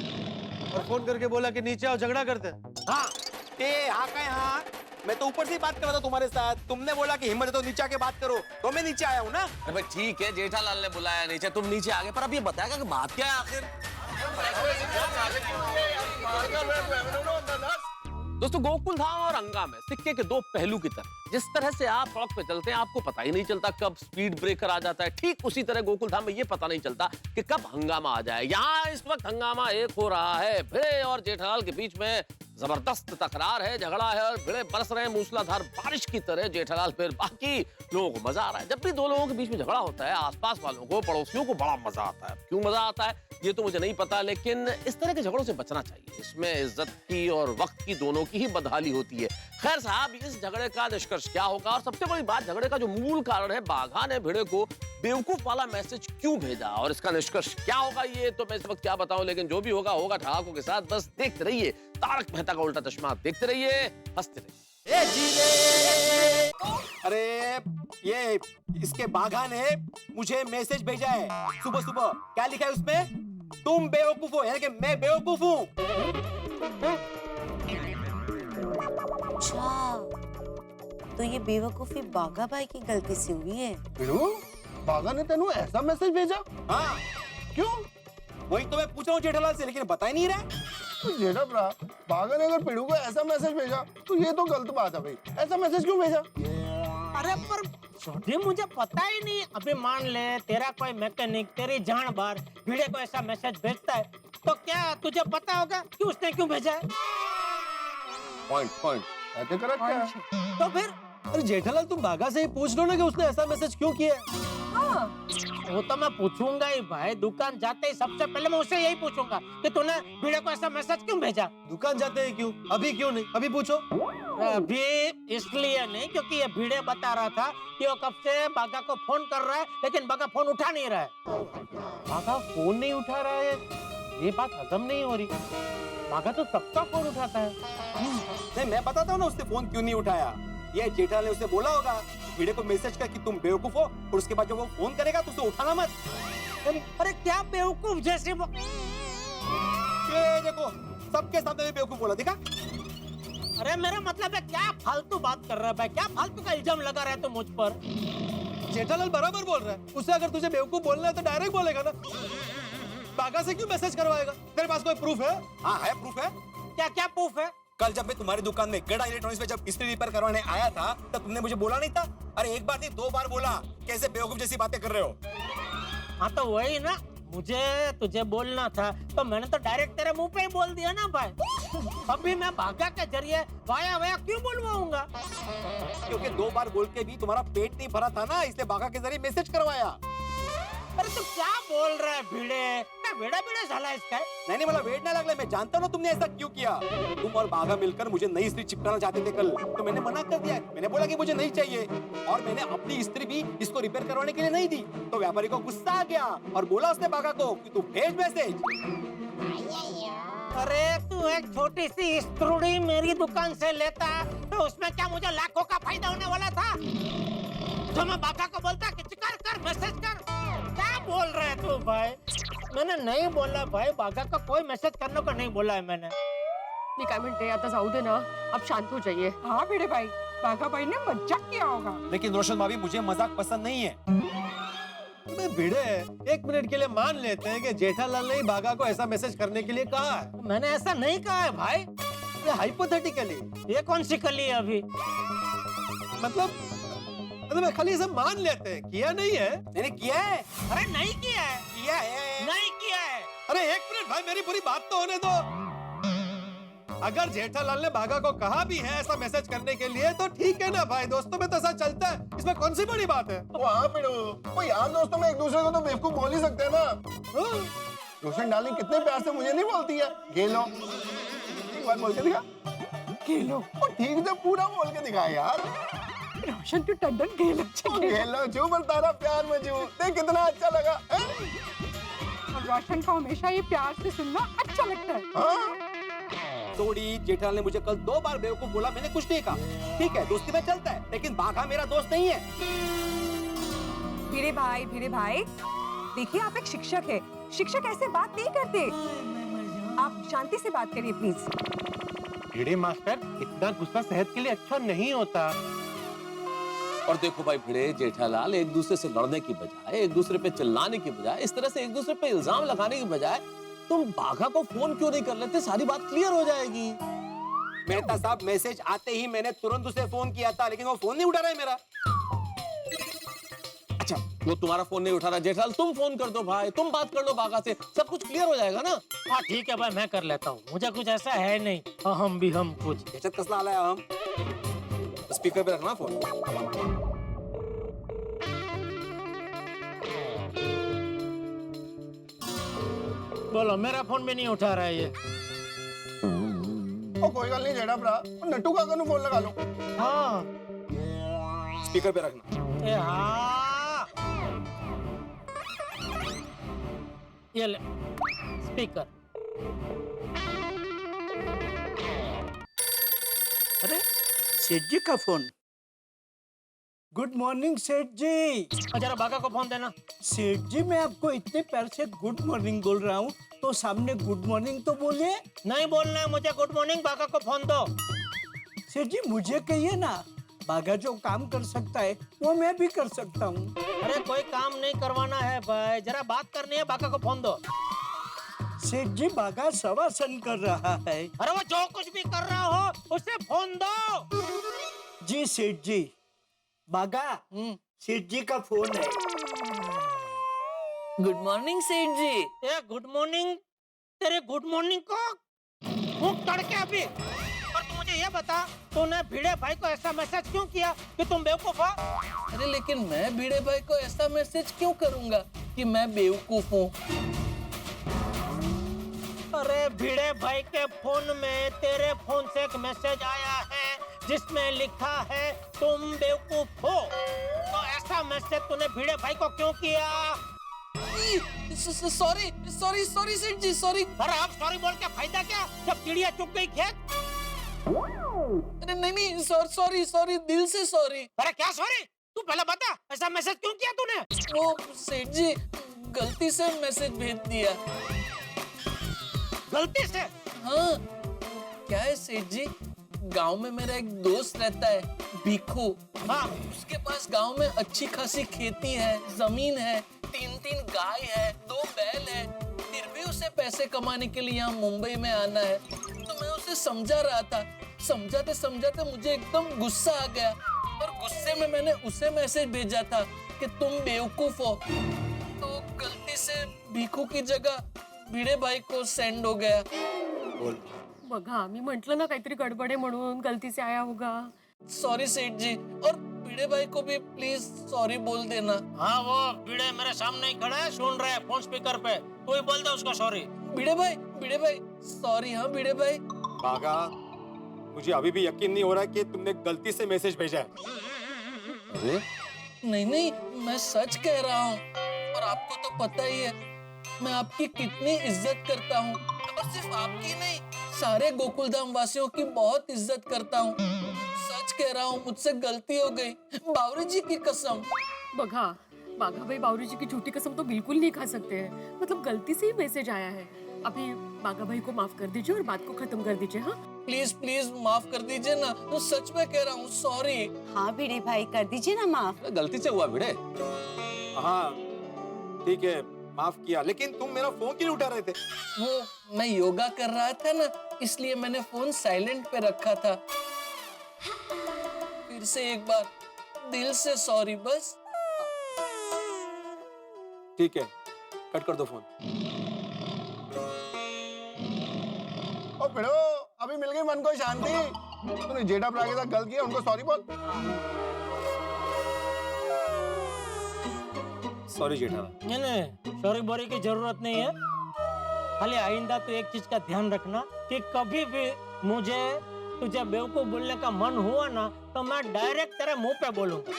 और फोन करके बोला कि नीचे आओ, झगड़ा करते। हाँ हाँ कहे हाँ, मैं तो ऊपर से ही बात कर रहा था तुम्हारे साथ। तुमने बोला कि हिम्मत है तो नीचे आके बात करो, तो मैं नीचे आया हूँ ना। अरे भाई ठीक है, जेठालाल ने बुलाया नीचे, तुम नीचे आ गए, पर अब ये बताएगा कि बात क्या है आखिर? दोस्तों, गोकुल धाम और हंगामे सिक्के के दो पहलू की तरह। जिस तरह से आप सड़क पे चलते हैं आपको पता ही नहीं चलता कब स्पीड ब्रेकर आ जाता है, ठीक उसी तरह गोकुल धाम में ये पता नहीं चलता कि कब हंगामा आ जाए। यहाँ इस वक्त हंगामा एक हो रहा है, भिड़े और जेठालाल के बीच में जबरदस्त तकरार है, झगड़ा है और भिड़े बरस रहे हैं मूसलाधार बारिश की तरह। जेठालाल फिर बाकी लोगों को मजा आ रहा है। जब भी दो लोगों के बीच में झगड़ा होता है, आसपास वालों को, पड़ोसियों को बड़ा मजा आता है। क्यों मजा आता है ये तो मुझे नहीं पता, लेकिन इस तरह के झगड़ों से बचना चाहिए। इसमें इज्जत की और वक्त की, दोनों की ही बदहाली होती है। खैर साहब, इस झगड़े का निष्कर्ष निष्कर्ष क्या होगा, और सबसे बड़ी बात झगड़े का जो मूल कारण है, बाघा ने भिड़े को बेवकूफ वाला मैसेज क्यों भेजा और इसका निष्कर्ष क्या होगा, ये तो मैं इस वक्त क्या बताऊं, लेकिन जो भी होगा होगा ठहाकों के साथ। बस देखते रहिए तारक मेहता का उल्टा चश्मा, देखते रहिए, हंसते रहिए। अरे ये इसके बाघा ने मुझे मैसेज भेजा है सुबह सुबह। क्या लिखा है उसमें? तुम बेवकूफ हो, यानी कि मैं बेवकूफ हूँ। अच्छा, तो ये बेवकूफी बाघा भाई की गलती से हुई है। बाघा ने तेनू ऐसा मैसेज भेजा? हाँ, क्यों? वही तो मैं पूछ रहा हूँ जेठालाल से, लेकिन बता ही नहीं रहा। तो जेठा भरा, बाघा ने अगर पिड़ू को ऐसा मैसेज भेजा तो ये तो गलत बात है भाई। ऐसा मैसेज क्यों भेजा? अरे पर छोटे मुझे पता ही नहीं। अभी मान ले तेरा कोई मैकेनिक तेरी जान बार भिड़े को ऐसा मैसेज भेजता है, तो क्या तुझे पता होगा कि उसने क्यों भेजा है? पॉइंट ऐसे करेक्ट है। तो फिर अरे जेठालाल, तुम बाघा से ही पूछ लो ना कि उसने ऐसा मैसेज क्यों किया। वो तो मैं पूछूंगा ही भाई। दुकान जाते ही सबसे पहले मैं उससे यही पूछूंगा कि तूने भिड़े को ऐसा मैसेज क्यों भेजा। दुकान जाते ही क्यों? अभी क्यों नहीं? अभी पूछो। अभी इसलिए नहीं क्योंकि ये भिड़े बता रहा था कि वो कब से बाघा को फोन कर रहा है, लेकिन बाघा फोन उठा नहीं रहा है। बाघा फोन नहीं उठा रहा है, ये बात हजम नहीं हो रही। बाघा तो सबका फोन उठाता है। नहीं, मैं बताता हूँ ना उसने फोन क्यों नहीं उठाया। ये जेठालाल ने उसे बोला होगा भिड़े को मैसेज कर कि तुम बेवकूफ हो, और उसके बाद जब वो फोन करेगा तो उसे उठाना मत। अरे क्या बेवकूफ जैसे ये देखो, सबके सामने भी बेवकूफ बोला, देखा? अरे मेरा मतलब है क्या फालतू बात कर रहा है भाई, क्या फालतू का इल्जाम लगा रहा है तू मुझ पर। जेठालाल बराबर बोल रहा है। उसे अगर तुझे बेवकूफ बोलना है तो डायरेक्ट बोलेगा ना। बाघा से क्यों मैसेज करवाएगा? तेरे पास कोई प्रूफ है? हाँ है, प्रूफ है। क्या क्या प्रूफ है? कल जब मैं तुम्हारी दुकान में गड़ा इलेक्ट्रॉनिक्स में जब इस्त्री रिपेयर करवाने आया था, तब तुमने मुझे बोला नहीं था? अरे एक बार नहीं 2 बार बोला, कैसे बेवकूफ जैसी बातें कर रहे हो। हाँ तो वही ना, मुझे तुझे बोलना था तो मैंने तो डायरेक्ट तेरे मुंह पे ही बोल दिया ना भाई। अभी मैं बाघा के जरिए वाया वाया क्यों बोलवाऊंगा? क्योंकि 2 बार बोल के भी तुम्हारा पेट नहीं भरा था ना, इसलिए बाघा के जरिए मैसेज करवाया। अरे तू क्या बोल रहा है भिड़े? क्या वेड़ा झाला इसका? नहीं मला वेट नहीं लगला, मैं जानता हूँ ना तुमने ऐसा क्यों किया। तुम और बाघा मिलकर मुझे नई इस्त्री चिपकाना चाहते थे कल, तो मैंने मना कर दिया। मैंने बोला कि मुझे नहीं चाहिए, और मैंने अपनी इस्त्री भी इसको रिपेयर करवाने के लिए नहीं दी। तो व्यापारी को गुस्सा आ गया और बोला उसने बाघा को कि तू भेज मैसेज। अरे तू एक छोटी सी इस्त्री मेरी दुकान से लेता तो उसमें क्या मुझे लाखों का फायदा होने वाला था? तो मैं बाघा को बोलता कि कर मैसेज कर। क्या बोल रहे तू भाई? मैंने नहीं बोला भाई, बाघा का कोई मैसेज करने को नहीं बोला है मैंने। मी काय म्हणते, आता जाऊ दे ना, अब शांत हो जाइए। हाँ भिड़े भाई, बाघा भाई ने मजाक किया होगा। लेकिन रोशन भाभी, मुझे मजाक पसंद नहीं है। भिड़े, 1 मिनट के लिए मान लेते हैं कि जेठालाल ने ही बाघा को ऐसा मैसेज करने के लिए कहा है। मैंने ऐसा नहीं कहा है भाई। हाइपोथेटिकली। ये कौन सी कली है अभी? मतलब खाली ऐसा मान लेते हैं, किया नहीं है। मैंने किया है। अरे नहीं किया है। किया है। नहीं किया है। अरे 1 मिनट भाई, मेरी पूरी बात तो होने दो। अगर जेठालाल ने बाघा को कहा भी है ऐसा मैसेज करने के लिए तो ठीक है ना भाई, दोस्तों में तो ऐसा चलता है, इसमें कौन सी बड़ी बात है। वहाँ पिड़ू, वो यार दोस्तों में एक दूसरे को तो बेवकूफ बोल ही सकते हैं ना। रोशन डार्लिंग कितने प्यार से मुझे नहीं बोलती है गेलो। एक बार बोल के दिखा। गेलो। वो ठीक से पूरा बोल के दिखा यार। रोशन तू टंडन गेलो छू, पर तारा प्यार में छू। देख कितना अच्छा लगा। और रोशन को हमेशा ये प्यार से सुनना अच्छा लगता है। थोड़ी जेठालाल ने मुझे कल 2 बार बेवकूफ बोला, मैंने कुछ नहीं कहा। ठीक है, दोस्ती में चलता है, लेकिन बाघा मेरा दोस्त नहीं है। भिड़े भाई, देखिए आप एक शिक्षक है, शिक्षक ऐसे बात नहीं करते। आप शांति से बात करिए प्लीज। भिड़े मास्टर, इतना गुस्सा सेहत के लिए अच्छा नहीं होता। और देखो भाई भिड़े, जेठालाल एक दूसरे से लड़ने की बजाय, एक दूसरे पे चिल्लाने की बजाय, इस तरह से एक दूसरे पे इल्जाम लगाने की बजाय तुम बाघा को फोन क्यों नहीं कर लेते? सारी बात क्लियर हो जाएगी। मेहता साहब, मैसेज आते ही मैंने तुरंत उसे फोन किया था, लेकिन वो फोन नहीं उठा रहा है मेरा। अच्छा, वो तुम्हारा फोन नहीं उठा रहा, जेठालाल तुम फोन कर दो भाई, तुम बात कर लो बाघा से, सब कुछ क्लियर हो जाएगा ना। हाँ ठीक है भाई, मैं कर लेता हूँ, मुझे कुछ ऐसा है नहीं। हम भी हम कुछ याच्यात कसला आलाय हम? स्पीकर पे रखना फोन। बोलो, मेरा फोन भी नहीं उठा रहा है ये। ओ कोई गल नहीं जेड़ा भरा, नट्टू काका नु फोन लगा लो। हाँ स्पीकर पे रखना। ए हाँ, ये ले स्पीकर। अरे सेठ जी का फोन। गुड मॉर्निंग सेठ जी। जरा बागा को फोन देना। सेठ जी मैं आपको इतने प्यार से गुड मॉर्निंग बोल रहा हूँ तो सामने गुड मॉर्निंग तो बोलिए। नहीं बोलना है मुझे गुड मॉर्निंग, बागा को फोन दो। सेठ जी मुझे कहिए ना, बागा जो काम कर सकता है वो मैं भी कर सकता हूँ। अरे कोई काम नहीं करवाना है भाई, जरा बात करनी है, बागा को फोन दो। सेठ जी बागा शवासन कर रहा है। अरे वो जो कुछ भी कर रहा हो उसे फोन दो। जी सेठ जी। बागा सेठ जी का फोन है। गुड मॉर्निंग सेठ जी। ये गुड मॉर्निंग, तेरे गुड मॉर्निंग को फूंक तड़के अभी। और तू मुझे ये बता, तूने भिड़े भाई को ऐसा मैसेज क्यों किया कि तुम बेवकूफ हो? अरे लेकिन मैं भिड़े भाई को ऐसा मैसेज क्यों करूंगा कि मैं बेवकूफ हूँ? अरे भिड़े भाई के फोन में तेरे फोन से एक मैसेज आया है जिसमें लिखा है तुम बेवकूफ हो। तो ऐसा मैसेज तूने भिड़े भाई को क्यों किया? सॉरी सॉरी सॉरी सेठ जी, सॉरी। अरे आप सॉरी बोल के फायदा क्या जब चिड़िया चुग गई खेत? अरे नहीं सॉरी सॉरी, दिल से सॉरी। अरे क्या सॉरी? तू पहले बता, ऐसा मैसेज क्यों किया तूने? वो सेठ जी गलती से मैसेज भेज दिया। गलती से? हाँ, क्या है सेठ जी, गांव में मेरा एक दोस्त रहता है भीखू। हाँ, उसके पास गांव में अच्छी खासी खेती है, जमीन है, 3 गाय है, 2 बैल है। फिर भी उसे पैसे कमाने के लिए यहाँ मुंबई में आना है। तो मैं उसे समझा रहा था, समझाते समझाते मुझे एकदम गुस्सा आ गया और गुस्से में मैंने उसे मैसेज भेजा था कि तुम बेवकूफ हो। तो गलती से भीखू की जगह भिड़े भाई को सेंड हो गया। बोल। बघा मी म्हंटल ना काहीतरी गडबड आहे म्हणून गलती से आया होगा। सॉरी सेठ जी, और भिड़े भाई को भी प्लीज सॉरी बोल देना। हाँ वो भिड़े मेरे सामने ही खड़ा है, सुन रहा है फोन स्पीकर पे, तू ही बोल दे उसको सॉरी। भिड़े भाई सॉरी। हाँ भिड़े भाई। बागा, मुझे अभी भी यकीन नहीं हो रहा कि तुमने गलती से मैसेज भेजा है। अरे नहीं, मैं सच कह रहा हूँ और आपको तो पता ही है मैं आपकी कितनी इज्जत करता हूँ। और सिर्फ आपकी नहीं, सारे गोकुलधाम वासियों की बहुत इज्जत करता हूँ। सच कह रहा हूँ, मुझसे गलती हो गई, बावरी जी की कसम। बघा बाघा भाई बावरी जी की झूठी कसम तो बिल्कुल नहीं खा सकते हैं। मतलब गलती से ही मैसेज आया है। अभी बाघा भाई को माफ कर दीजिए और बात को खत्म कर दीजिए। हाँ प्लीज माफ कर दीजिए ना, तो सच में कह रहा हूँ, सॉरी। हाँ भिड़े भाई कर दीजिए ना माफ। गलती से हुआ भिड़े। हाँ ठीक है, माफ किया, लेकिन तुम मेरा फोन क्यों उठा रहे थे? वो मैं योगा कर रहा था ना, इसलिए मैंने फोन साइलेंट पे रखा था। फिर से एक बार दिल से सॉरी बस। ठीक है, कट कर दो फोन। ओ भिड़ो, अभी मिल गई मन को शांति। तूने जेठा भरा के साथ गलत किया, उनको सॉरी बोल। सॉरी जेठा। नहीं, सॉरी बोरी की जरूरत नहीं है। खाली आइंदा तो एक चीज का ध्यान रखना कि कभी भी मुझे तुझे बेवकूफ बोलने का मन हुआ ना तो मैं डायरेक्ट तेरे मुंह पे बोलूंगा,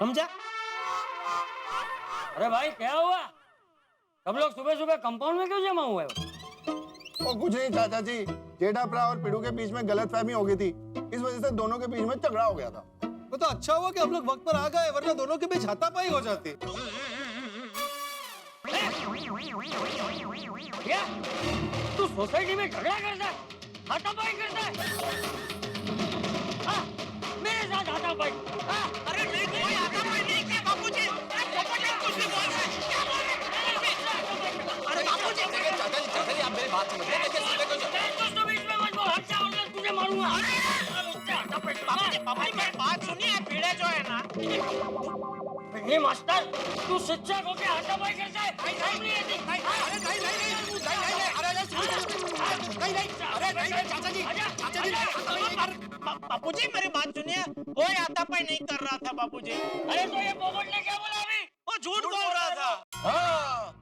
समझा? अरे भाई क्या हुआ? सब लोग सुबह सुबह कंपाउंड में क्यों जमा हुए हो? ओ कुछ नहीं चाचा जी, जेठा भरा और पिड़ू के बीच में गलतफहमी हो गई थी, इस वजह से दोनों के बीच में झगड़ा हो गया था। वो तो अच्छा हुआ कि हम लोग वक्त पर आ गए, वरना दोनों के बीच हाथापाई हो जाती। क्या? तू सोसाइटी में झगड़ा करता है, हाथापाई करता है? हाँ, मेरे साथ हाथापाई। हाँ, अरे नहीं कोई हाथापाई नहीं किया बापूजी। बापूजी कुछ नहीं बोल रहे। क्या बोल रहे? अरे बापूजी चाचा जी आप मेरी बात समझ रहे हैं? दोस्तों बीच में मत बोल, अच्छा होगा तुझे मारूंगा। बापूजी मेरी बात सुनिए, भिड़े जो है ना, नहीं मास्टर, तू शिक्षक होके हाथापाई करता है? बापूजी मेरी बात सुनिए, कोई हाथापाई नहीं कर रहा था बापूजी। अरे तो ये पोपट ने क्या बोला अभी? वो झूठ बोल रहा था। हाँ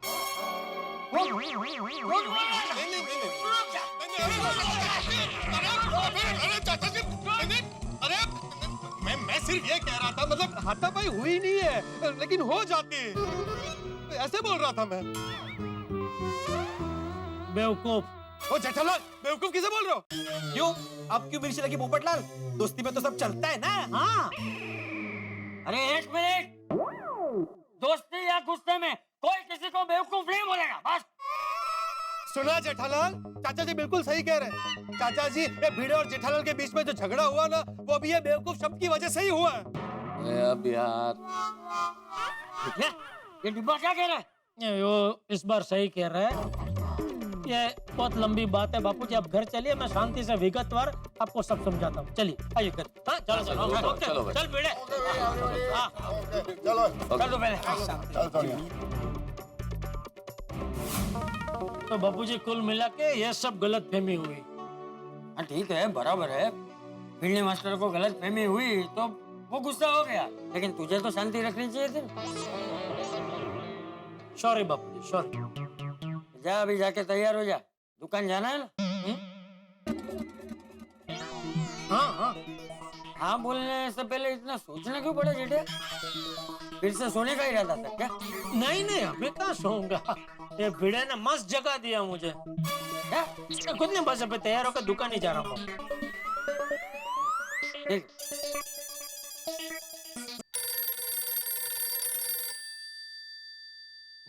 मैं सिर्फ ये कह रहा था, मतलब हाथापाई हुई नहीं है, लेकिन हो जाती, ऐसे बोल रहा था मैं। बेवकूफ। ओ जेठालाल, बेवकूफ किसे बोल रहे हो? क्यों? आप क्यों मिर्ची लगी पोपटलाल? दोस्ती में तो सब चलता है ना। हाँ। अरे एक मिनट, दोस्ती या गुस्से में कोई किसी को बेवकूफ नहीं बोलेगा, बस। सुना जेठालाल, चाचा जी बिल्कुल सही कह रहे हैं। चाचा जी, ये भिड़े और जेठालाल के बीच में जो झगड़ा हुआ ना, वो भी ये बेवकूफ शब्द की वजह से ही हुआ है। अब यार ये डिब्बा क्या कह रहा है? वो इस बार सही कह रहा है। ये बहुत लंबी बात है बापू जी, आप घर चलिए, मैं शांति से विगतवार आपको सब समझाता हूँ। चलिए आइए घर। हाँ, चलो चलो चलो चल बेटे। हाँ, चलो पहले। तो बापूजी कुल मिला के ये सब गलतफहमी हुई। हाँ ठीक है, बराबर है। भिड़ने मास्टर को गलतफहमी हुई तो वो गुस्सा हो गया, लेकिन तुझे तो शांति रखनी चाहिए थी। सॉरी बापूजी, सॉरी। जा अभी जाके तैयार हो जा, दुकान जाना है ना? हाँ हाँ हाँ बोलने से पहले इतना सोचना क्यों पड़ा जेठे? फिर से सोने का इरादा था क्या? नहीं नहीं, अभी कहाँ सोऊंगा। ये भिड़े ने मस्त जगह दिया मुझे। कुछ नहीं, बस अभी तैयार होकर दुकान ही जा रहा हूँ। ठीक।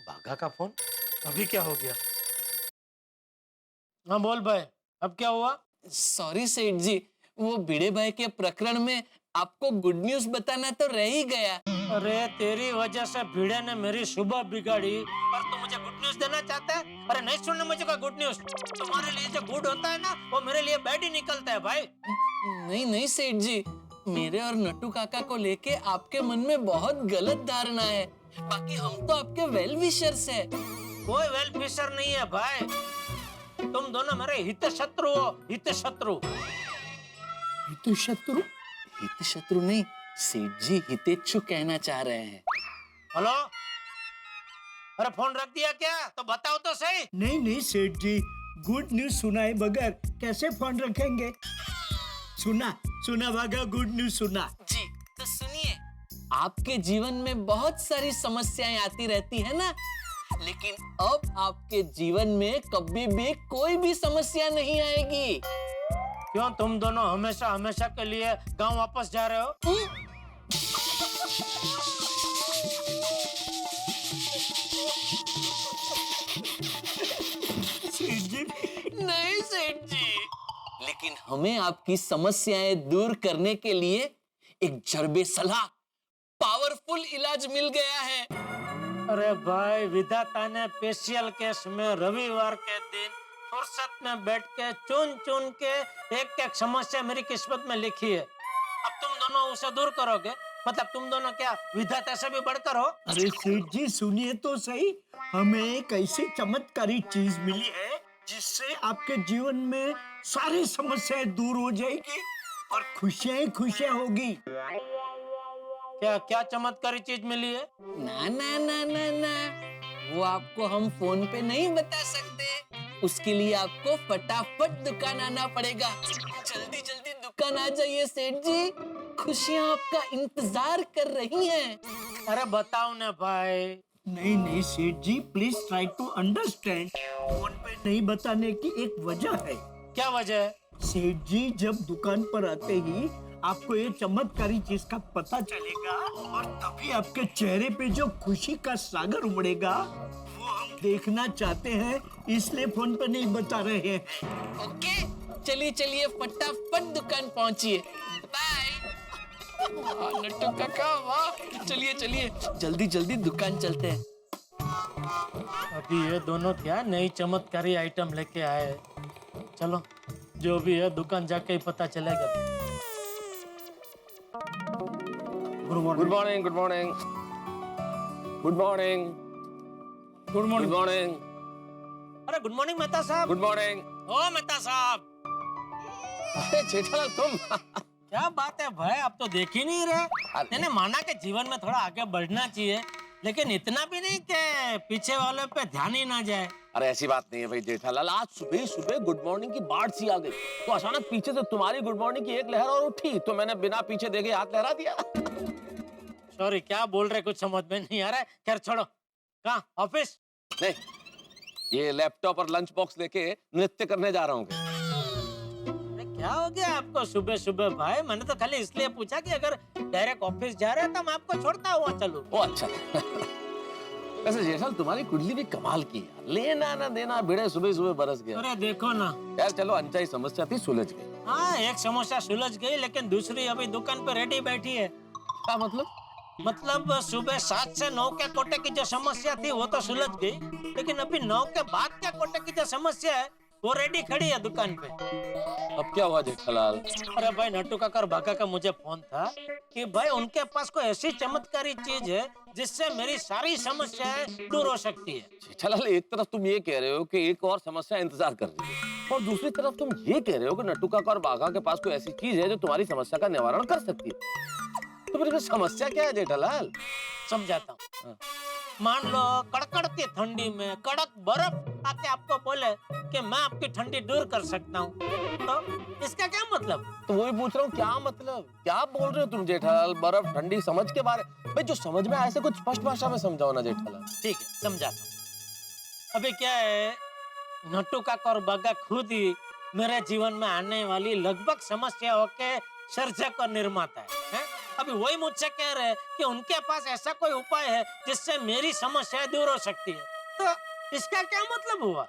बाघा का फोन? अभी क्या हो गया? हाँ बोल भाई, अब क्या हुआ? सॉरी सेठ जी, वो भिड़े भाई के प्रकरण में आपको गुड न्यूज बताना तो रह ही गया। अरे तेरी वजह से भिड़े ने मेरी सुबह बिगाड़ी, पर तू मुझे गुड न्यूज देना चाहता है? अरे नहीं सुनना मुझे कोई गुड न्यूज। तुम्हारे लिए जो गुड होता है ना, वो मेरे लिए बैड ही निकलता है भाई। नहीं नहीं सेठ जी, मेरे और नट्टू काका को लेके आपके मन में बहुत गलत धारणा है। बाकी हम तो आपके वेल विशर्स है। कोई वेल विशर नहीं है भाई, तुम दोनों मेरे हित शत्रु हो, हित शत्रु। हित शत्रु? हित शत्रु नहीं सेठ जी, हितेच्छु कहना चाह रहे हैं। हेलो, अरे फोन रख दिया क्या? तो बताओ तो सही। नहीं नहीं सेठ जी, गुड न्यूज सुनाए बगैर कैसे फोन रखेंगे? सुना भागा, गुड न्यूज सुना जी। तो सुनिए, आपके जीवन में बहुत सारी समस्याएं आती रहती है ना, लेकिन अब आपके जीवन में कभी भी कोई भी समस्या नहीं आएगी। क्यों तुम दोनों हमेशा हमेशा के लिए गांव वापस जा रहे हो? नहीं सेठ जी, लेकिन हमें आपकी समस्याएं दूर करने के लिए एक जरबे सलाह, पावरफुल इलाज मिल गया है। अरे भाई, विधाता ने स्पेशल केस में रविवार के दिन फुर्सत में बैठ के चुन चुन के एक एक समस्या मेरी किस्मत में लिखी है। अब तुम दोनों उसे दूर करोगे? मतलब तुम दोनों क्या विधाता से भी बढ़कर हो? अरे सेठ जी सुनिए तो सही, हमें एक ऐसी चमत्कारी चीज मिली है जिससे आपके जीवन में सारी समस्याएं दूर हो जाएगी और खुशियां ही खुशियां होगी। क्या क्या चमत्कारी चीज मिली है? ना ना ना ना ना, वो आपको हम फोन पे नहीं बता सकते। उसके लिए आपको फटाफट दुकान आना पड़ेगा। जल्दी जल्दी दुकान आ जाइए सेठ जी, खुशियां आपका इंतजार कर रही हैं। अरे बताओ ना भाई। नहीं नहीं सेठ जी, please try to understand. Phone पे नहीं बताने की एक वजह है। क्या वजह है? सेठ जी, जब दुकान पर आते ही आपको ये चमत्कारी चीज का पता चलेगा और तभी आपके चेहरे पे जो खुशी का सागर उमड़ेगा वो हम देखना चाहते हैं, इसलिए फोन पर नहीं बता रहे हैं। ओके, चलिए चलिए फटाफट दुकान पहुंचिए। बाय। नट्टू काका वाह, चलिए चलिए जल्दी जल्दी दुकान चलते हैं। अभी ये दोनों क्या नई चमत्कारी आइटम लेके आए। चलो, जो भी है दुकान जाके ही पता चलेगा। Good morning, good morning, good morning, good morning, good morning. अरे गुड मॉर्निंग मेहता साहब। Good morning. ओ मेहता साहब। अरे जेठालाल तुम। क्या बात है भाई, आप तो देख ही नहीं रहे। मैंने माना कि जीवन में थोड़ा आगे बढ़ना चाहिए, लेकिन इतना भी नहीं कि पीछे वालों पे ध्यान ही ना जाए। अरे ऐसी बात नहीं है भाई जेठालाल, आज सुबह सुबह गुड मॉर्निंग की बाढ़ सी आ गई, तो अचानक पीछे से तुम्हारी गुड मॉर्निंग की एक लहर और उठी, तो मैंने बिना पीछे देखे हाथ लहरा दिया। सॉरी, क्या बोल रहे कुछ समझ में नहीं आ रहा है। खैर छोड़ो, कहाँ ऑफिस? नहीं, ये लैपटॉप और लंच बॉक्स लेके नृत्य करने जा रहा हूँ। क्या हो गया आपको सुबह सुबह भाई? मैंने तो खाली इसलिए पूछा कि अगर डायरेक्ट ऑफिस जा रहे हैं तो मैं आपको छोड़ता हुआ चलूं। ओ अच्छा। वैसे जेठालाल तुम्हारी कुंडली भी कमाल की है, लेना ना देना भिड़े सुबह सुबह बरस गया। अरे देखो ना यार, चलो अनचाही समस्या थी, सुलझ गई। हाँ, एक समस्या सुलझ गई, लेकिन दूसरी अभी दुकान पे रेडी बैठी है। क्या मतलब? मतलब सुबह 7 से 9 के कोटे की जो समस्या थी वो तो सुलझ गई, लेकिन अभी 9 के बाद के कोटे की जो समस्या है वो रेडी खड़ी है दुकान पे। अब क्या हुआ जेठालाल? अरे भाई, नट्टू काका और भाका का मुझे फोन था कि भाई उनके पास कोई ऐसी चमत्कारी चीज है जिससे मेरी सारी समस्याएं दूर हो सकती है। जेठालाल, एक तरफ तुम ये कह रहे हो कि एक और समस्या इंतजार कर रही है, और दूसरी तरफ तुम ये कह रहे हो कि नट्टू काका और बाघा के पास कोई ऐसी चीज है जो तुम्हारी समस्या का निवारण कर सकती है। तो फिर समस्या क्या है जेठालाल? समझाता हूँ। मान लो कड़कड़ती ठंडी में कड़क बर्फ आके आपको बोले कि मैं आपकी ठंडी दूर कर सकता हूँ, तो इसका क्या मतलब? तो वही पूछ रहा हूँ, क्या मतलब, क्या बोल रहे हो तुम जेठालाल? बर्फ ठंडी समझ के बारे भाई, जो समझ में आए से कुछ स्पष्ट भाषा में समझाओ ना जेठालाल। ठीक है, समझाता हूँ। अभी क्या है, नट्टू काका और बाघा खुद ही मेरे जीवन में आने वाली लगभग समस्याओं के सर्जक और निर्माता है? अभी वही मुझसे कह रहे हैं कि उनके पास ऐसा कोई उपाय है जिससे मेरी समस्या दूर हो सकती है, तो इसका क्या मतलब हुआ?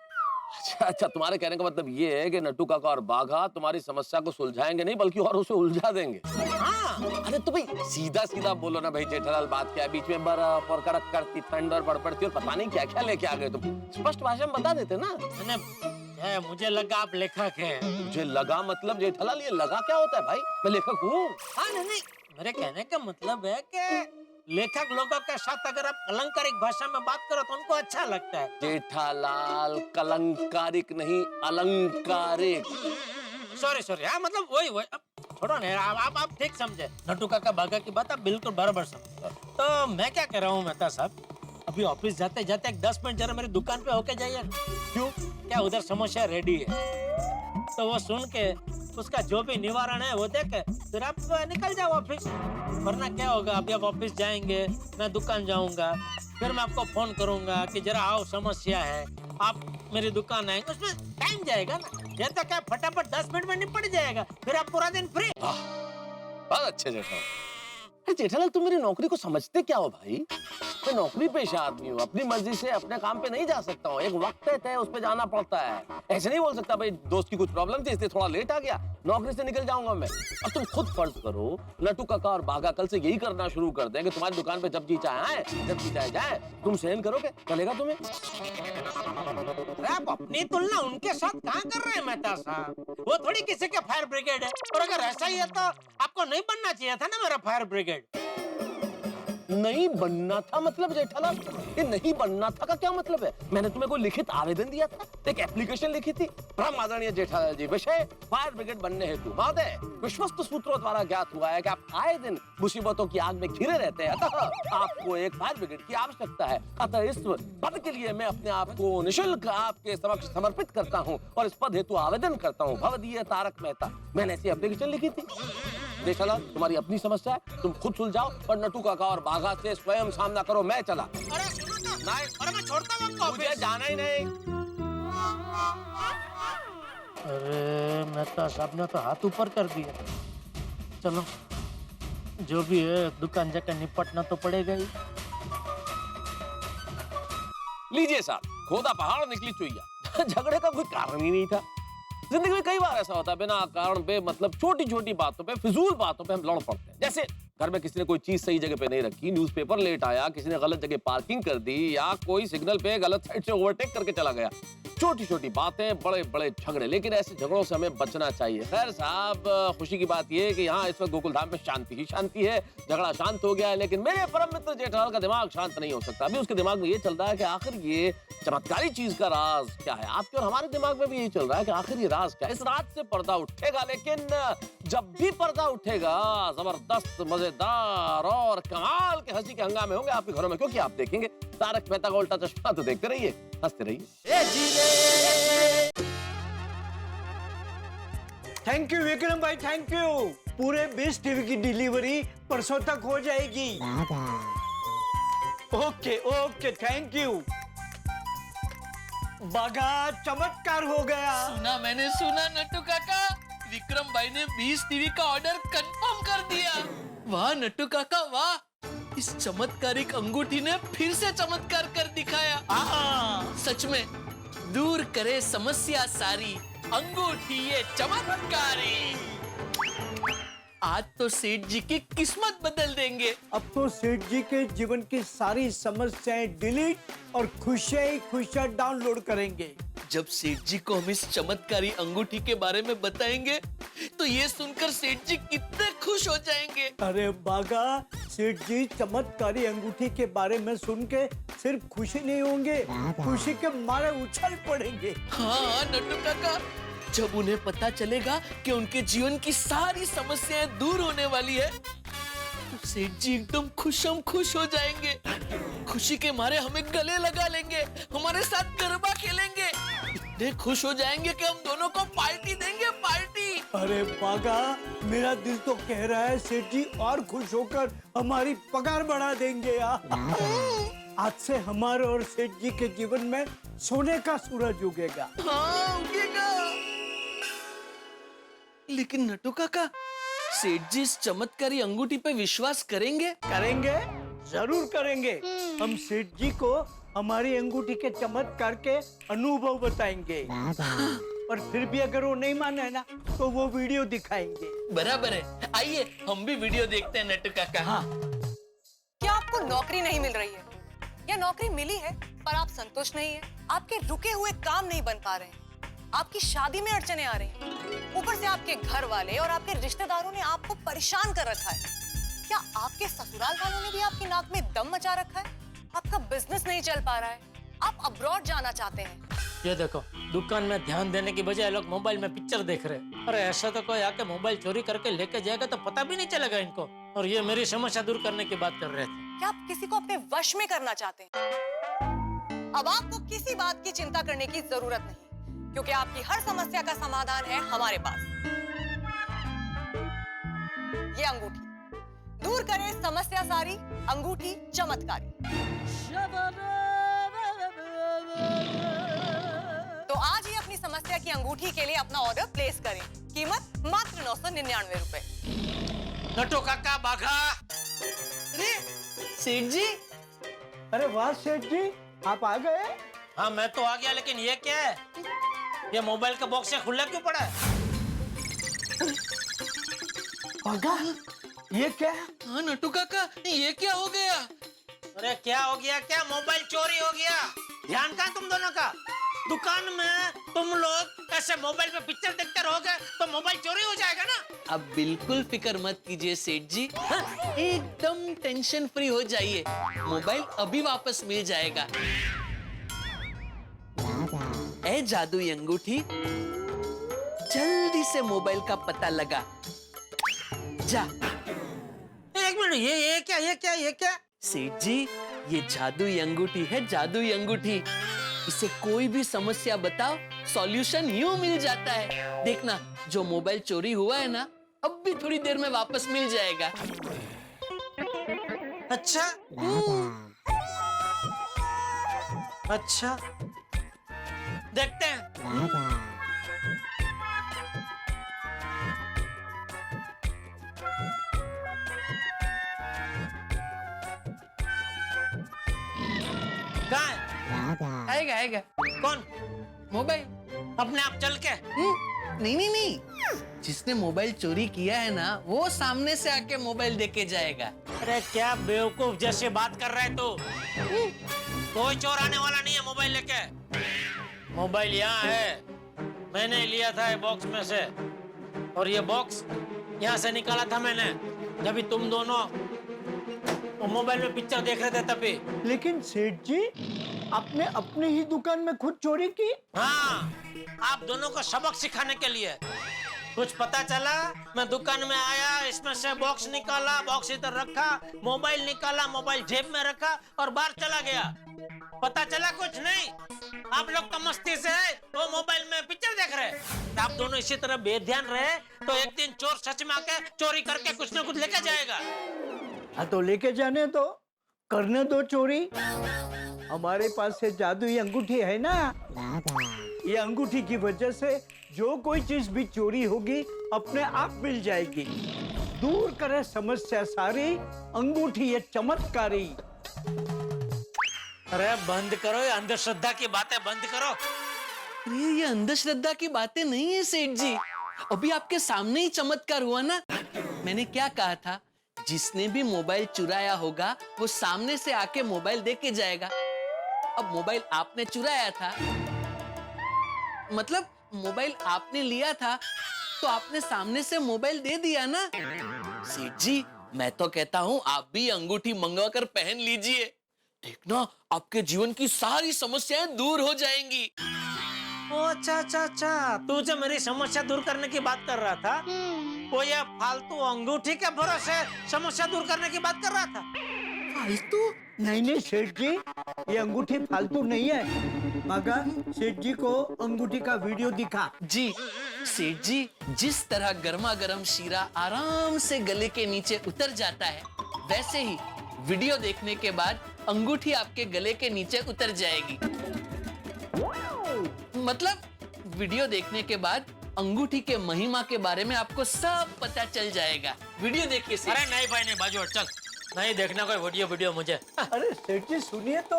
अच्छा, तुम्हारे कहने का मतलब ये है कि नट्टू काका और बाघा तुम्हारी समस्या को सुलझाएंगे नहीं बल्कि और उसे उलझा देंगे। हाँ। अरे तो भाई सीधा सीधा बोलो ना भाई जेठालाल, बात क्या है? बीच में बर्फ और कड़क करती ठंड और बड़पड़ती और पता नहीं क्या क्या लेके आ गए तुम। स्पष्ट भाषा में बता देते ना। मुझे लगा आप लेखक है। मुझे लगा मतलब जेठालाल, ये लगा क्या होता है भाई? मैं लेखक हूँ। हाँ नहीं, मेरे कहने का मतलब है कि लेखक लोगों के साथ अगर आप अलंकारिक भाषा में बात करो तो उनको अच्छा लगता है। जेठालाल, कलंकारिक नहीं अलंकारिक। सॉरी, हाँ मतलब वही छोड़ो ना, आप ठीक समझे। नट्टू काका बाघा की बात आप बिल्कुल बराबर समझे। तो मैं क्या कह रहा हूँ मेहता साहब, अभी ऑफिस जाते जाते एक 10 मिनट जरा मेरी दुकान पे होके जाइए। क्यों? क्या उधर समस्या रेडी है, तो वो सुन के उसका जो भी निवारण है वो देख के फिर आप निकल जाओ ऑफिस। वरना क्या होगा, अभी आप ऑफिस जाएंगे, मैं दुकान जाऊंगा, फिर मैं आपको फोन करूंगा कि जरा आओ समस्या है, आप मेरी दुकान आएंगे, उसमें टाइम जाएगा ना। ये तो क्या फटाफट 10 मिनट में निपट जाएगा, फिर आप पूरा दिन फ्री। बहुत अच्छे जेठालाल। जेठालाल, तुम मेरी नौकरी को समझते क्या हो भाई? मैं नौकरी पेशा आदमी हूँ, अपनी मर्जी से अपने काम पे नहीं जा सकता हूँ। एक वक्त है उस पे जाना पड़ता है। ऐसे नहीं बोल सकता भाई दोस्त की कुछ प्रॉब्लम थी इसलिए थोड़ा लेट आ गया, नौकरी से निकल जाऊंगा मैं। और तुम खुद फर्ज करो, नट्टू काका और बाघा कल से यही करना शुरू कर देंगे, तुम्हारी दुकान पे जब जी चाहे आए, जब जी चाहे जाए, तुम सहन करोगे? चलेगा तुम्हें? आप अपनी तुलना उनके साथ कहाँ कर रहे हैं मेहता साहब? वो थोड़ी किसी के फायर ब्रिगेड है, और अगर ऐसा ही है तो आपको नहीं बनना चाहिए था ना मेरा फायर ब्रिगेड। नहीं बनना था मतलब जेठालाल? ये नहीं बनना था का क्या मतलब है? मैंने तुम्हें कोई लिखित आवेदन दिया था, एक एप्लीकेशन लिखी थी। परम आदरणीय जेठालाल जी, विषय फायर ब्रिगेड बनने हेतु महोदय विश्वस्त सूत्रों द्वारा ज्ञात हुआ है कि आप आए दिन मुसीबतों की आग में घिरे रहते हैं, अतः आपको एक फायर ब्रिगेड की आवश्यकता है। अतः इस पद के लिए मैं अपने आप को निःशुल्क आपके समक्ष समर्पित करता हूँ और इस पद हेतु आवेदन करता हूँ। भवदीय तारक मेहता। मैंने ऐसी एप्लीकेशन लिखी थी। जेठालाल, तुम्हारी अपनी समस्या है, तुम खुद सुलझाओ और नट्टू काका और बाघा से स्वयं सामना करो। मैं चला। अरे सुनो तो, अरे मैं छोड़ता हूँ आपको, मुझे जाना ही नहीं। अरे मेहता साहब ने तो हाथ ऊपर कर दिया। चलो जो भी है दुकान जाकर निपटना तो पड़ेगा ही। लीजिए साहब, खोदा पहाड़ निकली चुईया। झगड़े का कोई कारण ही नहीं था। जिंदगी में कई बार ऐसा होता है, बिना कारण पे मतलब छोटी छोटी बातों पे, फिजूल बातों पे हम लड़ पड़ते हैं। जैसे घर में किसी ने कोई चीज सही जगह पे नहीं रखी, न्यूज़पेपर लेट आया, किसी ने गलत जगह पार्किंग कर दी, या कोई सिग्नल पे गलत साइड से ओवरटेक करके चला गया। छोटी छोटी बातें, बड़े बड़े झगड़े, लेकिन ऐसे झगड़ों से हमें बचना चाहिए। खैर साहब, खुशी की बात यह है कि यहाँ इस वक्त गोकुलधाम में शांति ही शांति है, झगड़ा शांत हो गया है। लेकिन मेरे परम मित्र जेठालाल का दिमाग शांत नहीं हो सकता। अभी उसके दिमाग में ये चल रहा है कि आखिर ये चमत्कारी चीज का राज क्या है। आपके और हमारे दिमाग में भी यही चल रहा है कि आखिर ये राज क्या है। इस राज से पर्दा उठेगा, लेकिन जब भी पर्दा उठेगा जबरदस्त, मजेदार और कमाल के हंसी के हंगामे होंगे आपके घरों में, क्योंकि आप देखेंगे तारक मेहता का उल्टा चश्मा। तो देखते रहिए, हंसते रहिए। थैंक यू विक्रम भाई, थैंक यू। पूरे 20 टीवी की डिलीवरी परसों तक हो जाएगी। Okay okay, thank you. बागा, चमत्कार हो गया। मैंने सुना नट्टू काका, विक्रम भाई ने 20 टीवी का ऑर्डर कंफर्म कर दिया। वाह नट्टू काका वाह, इस चमत्कारिक अंगूठी ने फिर से चमत्कार कर दिखाया। सच में दूर करे समस्या सारी, अंगूठी ये चमत्कारी। आज तो सेठ जी की किस्मत बदल देंगे। अब तो सेठ जी के जीवन की सारी समस्याएं डिलीट और खुशियां ही खुशियां डाउनलोड करेंगे। जब सेठ जी को हम इस चमत्कारी अंगूठी के बारे में बताएंगे तो ये सुनकर सेठ जी कितने खुश हो जाएंगे। अरे बागा, सेठ जी चमत्कारी अंगूठी के बारे में सुन के सिर्फ खुशी नहीं होंगे, खुशी के मारे उछल पड़ेंगे। हाँ नट्टू काका, जब उन्हें पता चलेगा कि उनके जीवन की सारी समस्याएं दूर होने वाली है तो सेठ जी एकदम खुश हो जाएंगे। खुशी के मारे हमें गले लगा लेंगे, हमारे साथ गरबा खेलेंगे, इतने खुश हो जाएंगे कि हम दोनों को पार्टी देंगे, पार्टी। अरे बागा, मेरा दिल तो कह रहा है सेठ जी और खुश होकर हमारी पगार बढ़ा देंगे यार। आज से हमारे और सेठ जी के जीवन में सोने का सूरज उगेगा। हाँ उगेगा। लेकिन नट्टू काका, सेठ जी इस चमत्कारी अंगूठी पे विश्वास करेंगे? करेंगे, जरूर करेंगे। हम सेठ जी को हमारी अंगूठी के चमत्कार के अनुभव बताएंगे। और फिर भी अगर वो नहीं माने ना तो वो वीडियो दिखाएंगे। बराबर है, आइए हम भी वीडियो देखते हैं नट्टू काका। हाँ। क्या आपको नौकरी नहीं मिल रही है या नौकरी मिली है पर आप संतुष्ट नहीं है? आपके रुके हुए काम नहीं बन पा रहे हैं, आपकी शादी में अड़चने आ रही हैं, ऊपर से आपके घर वाले और आपके रिश्तेदारों ने आपको परेशान कर रखा है। क्या आपके ससुराल वालों ने भी आपकी नाक में दम मचा रखा है? आपका बिजनेस नहीं चल पा रहा है, आप अब्रॉड जाना चाहते हैं। ये देखो, दुकान में ध्यान देने की बजाय लोग मोबाइल में पिक्चर देख रहे हैं। अरे ऐसा तो कोई आके मोबाइल चोरी करके लेके जाएगा तो पता भी नहीं चलेगा इनको। और ये मेरी समस्या दूर करने की बात कर रहे थे। क्या आप किसी को अपने वश में करना चाहते हैं? अब आपको किसी बात की चिंता करने की जरूरत नहीं, क्योंकि आपकी हर समस्या का समाधान है हमारे पास। ये अंगूठी दूर करे समस्या सारी, अंगूठी चमत्कारी। तो आज ही अपनी समस्या की अंगूठी के लिए अपना ऑर्डर प्लेस करें। कीमत मात्र 999 रुपए। नट्टू काका, बाघा। सेठ जी। अरे वाह सेठ जी, आप आ गए? हाँ मैं तो आ गया, लेकिन ये क्या है? ये मोबाइल का बॉक्स है, खुला क्यों पड़ा है? बागा, ये क्या? हाँ नट्टू काका, ये क्या हो गया? अरे क्या हो गया? क्या मोबाइल चोरी हो गया? ध्यान कहाँ तुम दोनों का? दुकान में तुम लोग ऐसे मोबाइल पे पिक्चर देखते रहोगे तो मोबाइल चोरी हो जाएगा ना। अब बिल्कुल फिक्र मत कीजिए सेठ जी, एकदम टेंशन फ्री हो जाइए, मोबाइल अभी वापस मिल जाएगा। ए जादुई अंगूठी, जल्दी से मोबाइल का पता लगा जा। एक मिनट, ये क्या? सेठ जी, ये जादुई अंगूठी है, जादुई अंगूठी। इसे कोई भी समस्या बताओ, सॉल्यूशन यूं मिल जाता है। देखना, जो मोबाइल चोरी हुआ है ना, अब भी थोड़ी देर में वापस मिल जाएगा। अच्छा अच्छा, देखते हैं। कहाँ है? आएगा। कौन? मोबाइल अपने आप चल के? नहीं, जिसने मोबाइल चोरी किया है ना, वो सामने से आके मोबाइल देके जाएगा। अरे क्या बेवकूफ जैसे बात कर रहे तू? कोई चोर आने वाला नहीं है मोबाइल लेके। मोबाइल यहाँ है, मैंने लिया था ये बॉक्स में से, और ये बॉक्स यहाँ से निकाला था मैंने जब भी तुम दोनों वो मोबाइल में पिक्चर देख रहे थे तभी। लेकिन सेठ जी, आपने अपने ही दुकान में खुद चोरी की? हाँ, आप दोनों को सबक सिखाने के लिए। कुछ पता चला, मैं दुकान में आया, इसमें से बॉक्स निकाला, बॉक्स इधर रखा, मोबाइल निकाला, मोबाइल जेब में रखा और बाहर चला गया। पता चला कुछ नहीं, आप लोग तो मस्ती से वो मोबाइल में पिक्चर देख रहे। आप दोनों इसी तरह बेध्यान रहे तो एक दिन चोर सच में आके चोरी करके कुछ न कुछ लेके जाएगा। हाँ तो लेके जाने दो, करने दो चोरी। हमारे पास से जादुई अंगूठी है ना, ये अंगूठी की वजह से जो कोई चीज भी चोरी होगी अपने आप मिल जाएगी। दूर करे समस्या सारी, अंगूठी ये चमत्कारी। अरे बंद करो ये अंधश्रद्धा की बातें, बंद करो। ये अंधश्रद्धा की बातें नहीं है सेठ जी, अभी आपके सामने ही चमत्कार हुआ ना। मैंने क्या कहा था, जिसने भी मोबाइल चुराया होगा वो सामने से आके मोबाइल दे के जाएगा। अब मोबाइल आपने चुराया था, मतलब मोबाइल आपने लिया था, तो आपने सामने से मोबाइल दे दिया ना। सेठ जी, मैं तो कहता हूँ आप भी अंगूठी मंगवा कर पहन लीजिए, देखना आपके जीवन की सारी समस्याएं दूर हो जाएंगी। ओ अच्छा अच्छा अच्छा, तू जो मेरी समस्या दूर करने की बात कर रहा था, वो ये फालतू अंगूठी के भरोसे समस्या दूर करने की बात कर रहा था। फालतू? नहीं सेठ जी, ये अंगूठी फालतू नहीं है। मगर सेठ जी को अंगूठी का वीडियो दिखा। जी सेठ जी, जिस तरह गर्मा गर्म शीरा आराम से गले के नीचे उतर जाता है, वैसे ही वीडियो देखने के बाद अंगूठी आपके गले के नीचे उतर जाएगी। मतलब वीडियो देखने के बाद अंगूठी के महिमा के बारे में आपको सब पता चल जाएगा। वीडियो देखिए। अरे नहीं भाई नहीं, बाजू हट, चल, नहीं देखना कोई वीडियो मुझे। अरे सेठ जी सुनिए तो।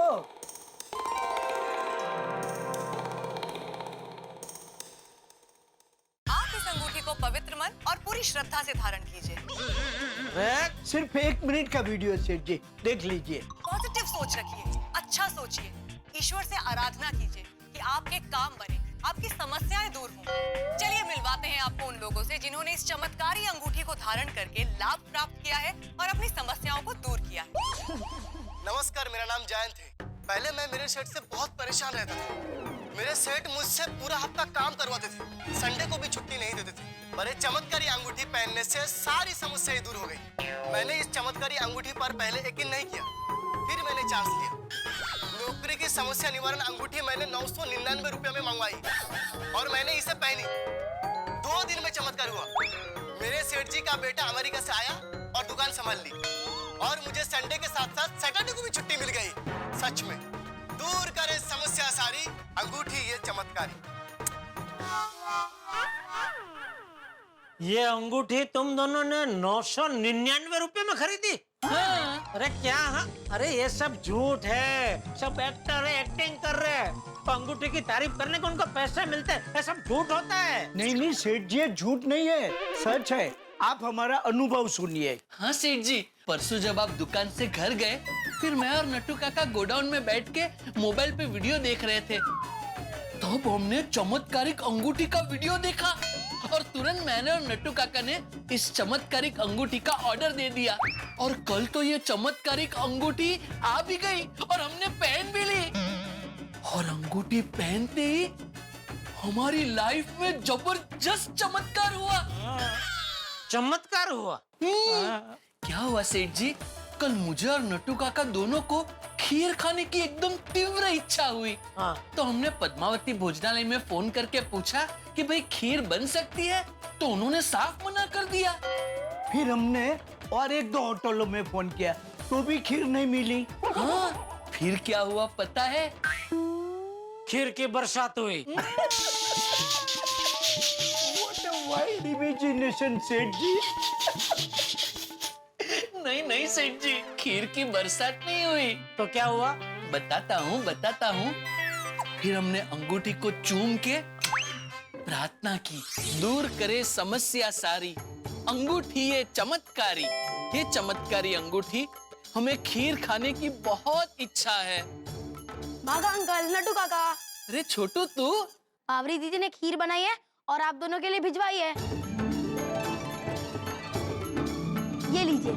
आप इस अंगूठी को पवित्र मन और पूरी श्रद्धा से धारण कीजिए। सिर्फ 1 मिनट का वीडियो सेठ जी, देख लीजिए। पॉजिटिव सोच रखिए, अच्छा सोचिए, ईश्वर से आराधना कीजिए कि आपके काम बने, आपकी समस्याएं दूर हों। चलिए मिलवाते हैं आपको उन लोगों से जिन्होंने इस चमत्कारी अंगूठी को धारण करके लाभ प्राप्त किया है और अपनी समस्याओं को दूर किया है। नमस्कार, मेरा नाम जयंत है। पहले मैं मेरे सेठ से बहुत परेशान रहता था। मेरे सेठ मुझसे पूरा हफ्ता काम करवाते थे, संडे को भी छुट्टी नहीं देते थे। पर ये चमत्कारी अंगूठी पहनने से सारी समस्याएं दूर हो गई। मैंने इस चमत्कारी अंगूठी पर पहले यकीन नहीं किया, फिर मैंने चांस लिया। नौकरी की समस्या निवारण अंगूठी मैंने 999 रुपए में मंगवाई और मैंने इसे पहनी। 2 दिन में चमत्कार हुआ। मेरे सेठ जी का बेटा अमेरिका से आया और दुकान संभाल ली, और मुझे संडे के साथ साथ सैटरडे को भी छुट्टी मिल गई। सच में दूर करे समस्या सारी, अंगूठी ये चमत्कारी। ये अंगूठी तुम दोनों ने 999 रुपए में खरीदी? हाँ। अरे क्या? हाँ? अरे ये सब झूठ है, सब एक्टर है, एक्टिंग कर रहे हैं। अंगूठी की तारीफ करने को उनको पैसे मिलते हैं, ये सब झूठ होता है। नहीं सेठ जी, ये झूठ नहीं है, सच है। आप हमारा अनुभव सुनिए। हाँ सेठ जी, परसों जब आप दुकान से घर गए, फिर मैं और नट्टू काका गोडाउन में बैठ के मोबाइल पे वीडियो देख रहे थे, तब हमने चमत्कारिक अंगूठी का वीडियो देखा और तुरंत मैंने और नट्टू काका ने इस चमत्कारिक अंगूठी का ऑर्डर दे दिया। और कल तो ये चमत्कारिक अंगूठी आ भी गई और हमने पहन भी ली। और अंगूठी पहनते ही हमारी लाइफ में जबरदस्त चमत्कार हुआ। चमत्कार हुआ? क्या हुआ सेठ जी, कल मुझे और नट्टू काका दोनों को खीर खाने की एकदम तीव्र इच्छा हुई। तो हमने पद्मावती भोजनालय में फोन करके पूछा कि भाई खीर बन सकती है, तो उन्होंने साफ मना कर दिया। फिर हमने और 1-2 होटलों में फोन किया, तो भी खीर नहीं मिली। हाँ, फिर क्या हुआ पता है? खीर की बरसात हुई। What a wild imagination, सेठ जी। नहीं सेठ जी, खीर की बरसात नहीं हुई। तो क्या हुआ? बताता हूँ। फिर हमने अंगूठी को चूम के प्रार्थना की, दूर करे समस्या सारी, अंगूठी ये चमत्कारी। ये चमत्कारी अंगूठी, हमें खीर खाने की बहुत इच्छा है। भागा अंकल, नट्टू काका। अरे छोटू तू? बावरी दीदी ने खीर बनाई है और आप दोनों के लिए भिजवाई है। ये लीजिए।